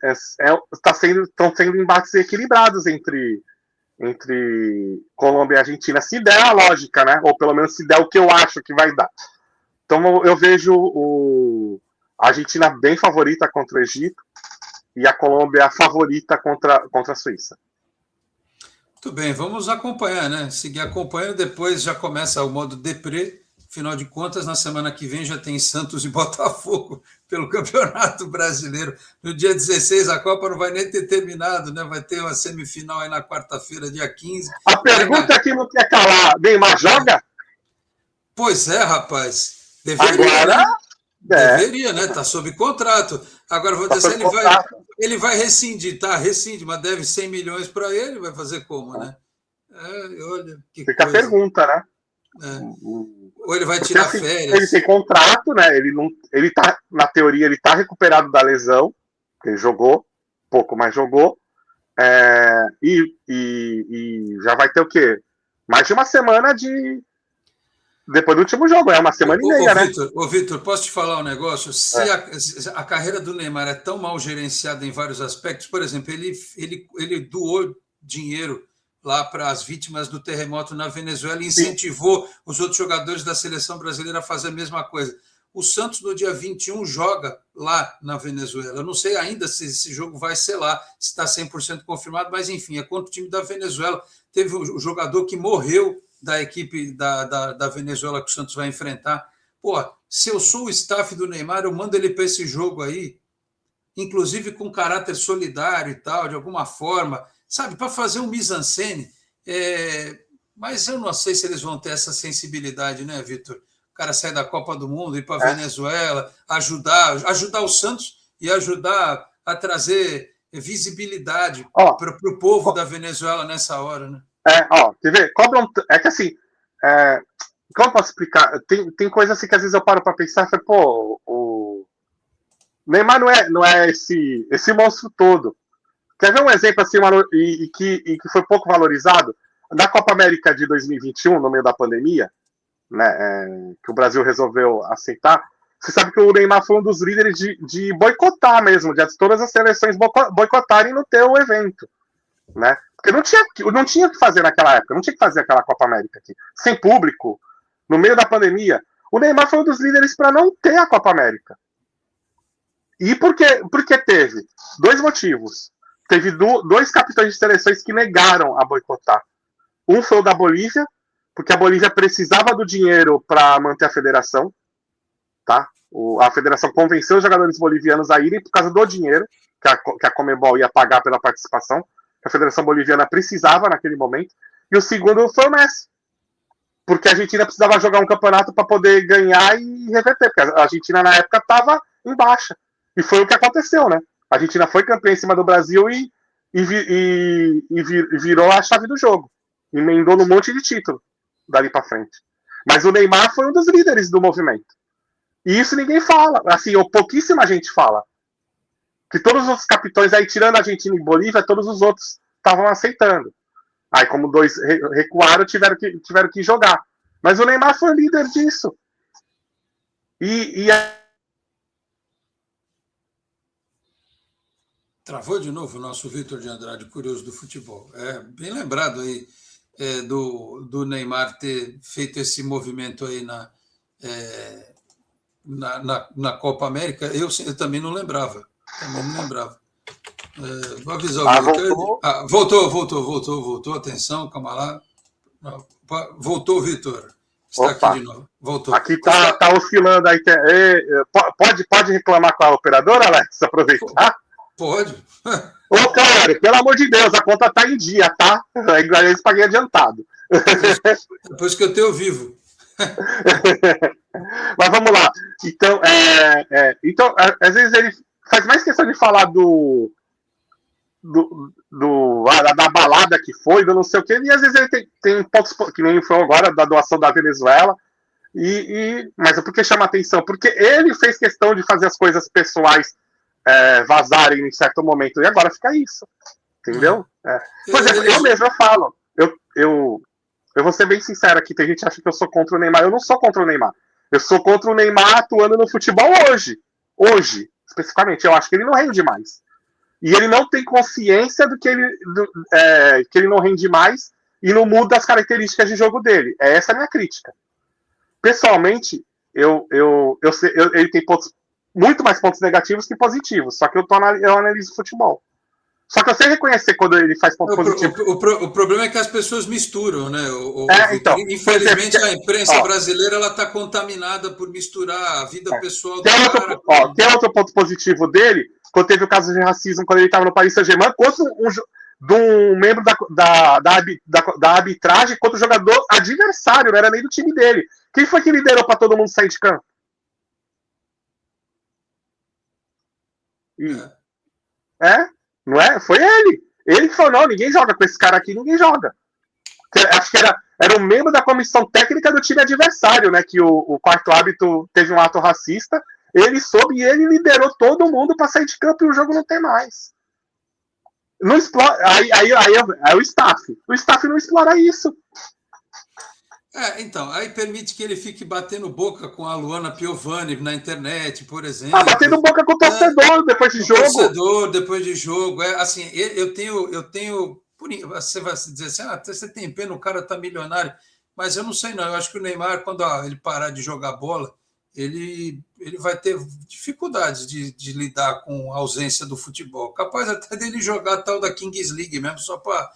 estão sendo embates equilibrados entre Colômbia e Argentina, se der a lógica, né? Ou pelo menos se der o que eu acho que vai dar. Então, eu vejo a Argentina bem favorita contra o Egito e a Colômbia favorita contra a Suíça. Muito bem, vamos acompanhar, né? Seguir acompanhando, depois já começa o modo deprê, Afinal de contas, na semana que vem já tem Santos e Botafogo pelo Campeonato Brasileiro. No dia 16, a Copa não vai nem ter terminado, né? Vai ter uma semifinal aí na quarta-feira, dia 15. A pergunta que não quer calar, Neymar joga? Pois é, rapaz. Deveria, agora, né? Deveria, né? Está sob contrato. Agora, vou dizer, ele vai rescindir, tá? Rescinde, mas deve 100 milhões para ele, vai fazer como, né? Olha, que fica coisa. A pergunta, né? Ou ele vai tirar férias. Ele tem contrato, né? Ele tá, na teoria, ele tá recuperado da lesão. Ele jogou, pouco, mas jogou. E já vai ter o quê? Mais de uma semana depois do último jogo, uma semana e meia, né? Vitor, posso te falar um negócio? Se a carreira do Neymar é tão mal gerenciada em vários aspectos, por exemplo, ele doou dinheiro lá para as vítimas do terremoto na Venezuela e incentivou os outros jogadores da seleção brasileira a fazer a mesma coisa. O Santos, no dia 21, joga lá na Venezuela. Eu não sei ainda se esse jogo vai ser lá, se está 100% confirmado, mas, enfim, é contra o time da Venezuela. Teve um jogador que morreu da equipe da Venezuela que o Santos vai enfrentar. Pô, se eu sou o staff do Neymar, eu mando ele para esse jogo aí, inclusive com caráter solidário e tal, de alguma forma, sabe, para fazer um mise-en-scène. Mas eu não sei se eles vão ter essa sensibilidade, né, Vitor? O cara sai da Copa do Mundo, ir para a Venezuela, ajudar o Santos e ajudar a trazer visibilidade para o povo da Venezuela nessa hora, né? Quer ver? É que assim, como eu posso explicar? Tem coisa assim que às vezes eu paro para pensar e falo, pô, o Neymar não é esse monstro todo. Quer ver um exemplo assim, e que foi pouco valorizado? Na Copa América de 2021, no meio da pandemia, né, que o Brasil resolveu aceitar, você sabe que o Neymar foi um dos líderes de boicotar mesmo, de todas as seleções boicotarem no teu evento, né? Porque não tinha o que fazer naquela época, não tinha que fazer aquela Copa América aqui, sem público, no meio da pandemia. O Neymar foi um dos líderes para não ter a Copa América. E por que teve? Dois motivos. Teve dois capitães de seleções que negaram a boicotar. Um foi o da Bolívia, porque a Bolívia precisava do dinheiro para manter a federação, tá? A federação convenceu os jogadores bolivianos a irem por causa do dinheiro que a Conmebol ia pagar pela participação, que a federação boliviana precisava naquele momento. E o segundo foi o Messi, porque a Argentina precisava jogar um campeonato para poder ganhar e reverter, porque a Argentina na época estava em baixa. E foi o que aconteceu, né? A Argentina foi campeã em cima do Brasil e virou a chave do jogo. Emendou num monte de título dali para frente. Mas o Neymar foi um dos líderes do movimento. E isso ninguém fala. Assim, ou pouquíssima gente fala. Que todos os capitães aí, tirando a Argentina e Bolívia, todos os outros estavam aceitando. Aí, como dois recuaram, tiveram que jogar. Mas o Neymar foi o líder disso. Travou de novo o nosso Vitor de Andrade, curioso do futebol. Bem lembrado aí do Neymar ter feito esse movimento aí na Copa América. Eu também não lembrava. Vou avisar o Vitor. Voltou. Atenção, calma lá. Voltou, Vitor. Está aqui de novo. Voltou. Aqui tá oscilando aí. Pode reclamar com a operadora, Alex? Aproveitar? Pode. Ô, cara, pelo amor de Deus, a conta tá em dia, tá? Eu paguei adiantado. Depois que eu tenho vivo. Mas vamos lá. Então, às vezes ele faz mais questão de falar da balada que foi, do não sei o quê, e às vezes ele tem pontos, que nem foi agora, da doação da Venezuela, mas é porque chama atenção, porque ele fez questão de fazer as coisas pessoais vazarem em certo momento, e agora fica isso, entendeu? Por exemplo, eu mesmo falo, eu vou ser bem sincero aqui, tem gente que acha que eu sou contra o Neymar, eu não sou contra o Neymar, eu sou contra o Neymar atuando no futebol hoje, especificamente, eu acho que ele não rende mais, e ele não tem consciência que ele não rende mais, e não muda as características de jogo dele, essa é a minha crítica. Pessoalmente, ele tem muito mais pontos negativos que positivos, só que eu analiso futebol. Só que eu sei reconhecer quando ele faz ponto positivo. O problema é que as pessoas misturam, né? Então, infelizmente, a imprensa brasileira está contaminada por misturar a vida pessoal do cara. Que é outro ponto positivo dele, quando teve o caso de racismo, quando ele estava no Paris Saint-Germain, contra de um membro da arbitragem contra o jogador adversário, não era nem do time dele. Quem foi que liderou para todo mundo sair de campo? Não é? Foi ele. Ele que falou, não, ninguém joga com esse cara aqui, ninguém joga. Acho que era um membro da comissão técnica do time adversário, né? Que o quarto árbitro teve um ato racista, ele soube e ele liderou todo mundo para sair de campo e o jogo não tem mais. Não explora, aí o staff. O staff não explora isso. Então, aí permite que ele fique batendo boca com a Luana Piovani na internet, por exemplo. Batendo boca com o torcedor depois de jogo. Torcedor depois de jogo. Assim, eu tenho. Você vai dizer assim, você tem pena, o cara tá milionário. Mas eu não sei, não. Eu acho que o Neymar, quando ele parar de jogar bola, ele vai ter dificuldades de lidar com a ausência do futebol. Capaz até dele jogar a tal da Kings League mesmo, só para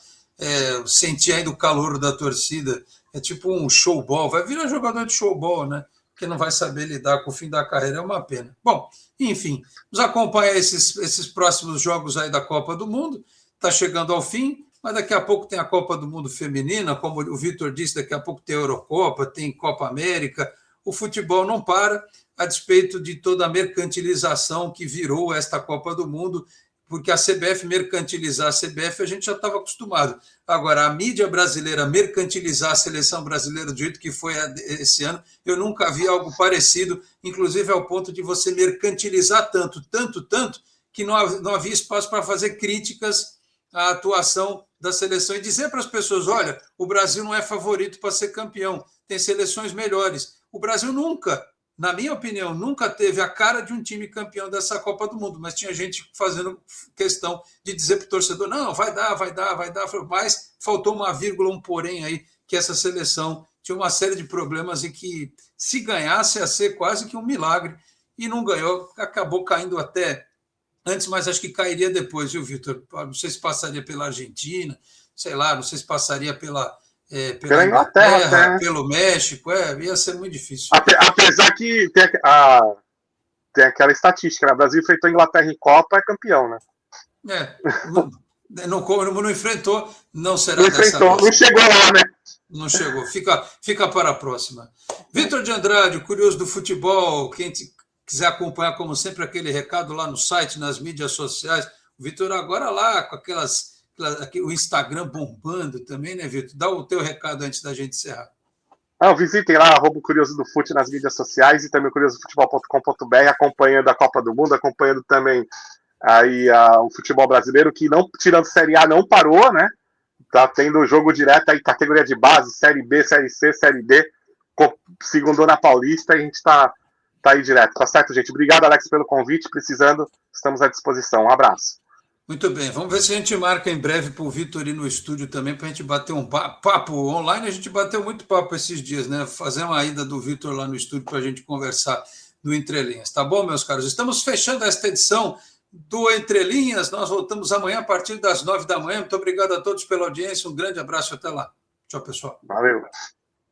sentir ainda o calor da torcida. É tipo um showball, vai virar jogador de showball, né? Porque não vai saber lidar com o fim da carreira, é uma pena. Bom, enfim, vamos acompanhar esses próximos jogos aí da Copa do Mundo. Está chegando ao fim, mas daqui a pouco tem a Copa do Mundo feminina, como o Vitor disse, daqui a pouco tem a Eurocopa, tem Copa América. O futebol não para, a despeito de toda a mercantilização que virou esta Copa do Mundo, porque a CBF mercantilizar a CBF a gente já estava acostumado. Agora, a mídia brasileira mercantilizar a seleção brasileira do jeito que foi esse ano, eu nunca vi algo parecido, inclusive ao ponto de você mercantilizar tanto, que não havia espaço para fazer críticas à atuação da seleção e dizer para as pessoas, olha, o Brasil não é favorito para ser campeão, tem seleções melhores. O Brasil nunca, na minha opinião, nunca teve a cara de um time campeão dessa Copa do Mundo, mas tinha gente fazendo questão de dizer para o torcedor, não, vai dar, mas faltou uma vírgula, um porém aí, que essa seleção tinha uma série de problemas e que, se ganhasse, ia ser quase que um milagre, e não ganhou, acabou caindo até antes, mas acho que cairia depois, viu, Vitor? Não sei se passaria pela Argentina, sei lá, não sei se passaria pela Inglaterra, pelo México, ia ser muito difícil. Apesar que tem aquela estatística, né? O Brasil enfrentou a Inglaterra em Copa, é campeão, né? Não enfrentou, não será não dessa vez. Não chegou lá, né? Não chegou, fica para a próxima. Vitor de Andrade, o curioso do futebol, quem quiser acompanhar, como sempre, aquele recado lá no site, nas mídias sociais, o Vitor agora lá com o Instagram bombando também, né, Vitor? Dá o teu recado antes da gente encerrar. Visitem lá, @Curioso do Fute nas mídias sociais e também curiosofutebol.com.br, acompanhando a Copa do Mundo, acompanhando também aí o futebol brasileiro, que não, tirando Série A, não parou, né? Tá tendo jogo direto aí, categoria de base, Série B, Série C, Série D, segundou na Paulista, e a gente tá aí direto. Tá certo, gente? Obrigado, Alex, pelo convite. Precisando, estamos à disposição. Um abraço. Muito bem, vamos ver se a gente marca em breve para o Vitor ir no estúdio também, para a gente bater um papo online. A gente bateu muito papo esses dias, né? Fazer uma ida do Vitor lá no estúdio para a gente conversar no Entre Linhas. Tá bom, meus caros? Estamos fechando esta edição do Entre Linhas. Nós voltamos amanhã a partir das 9 da manhã. Muito obrigado a todos pela audiência. Um grande abraço. Até lá. Tchau, pessoal. Valeu.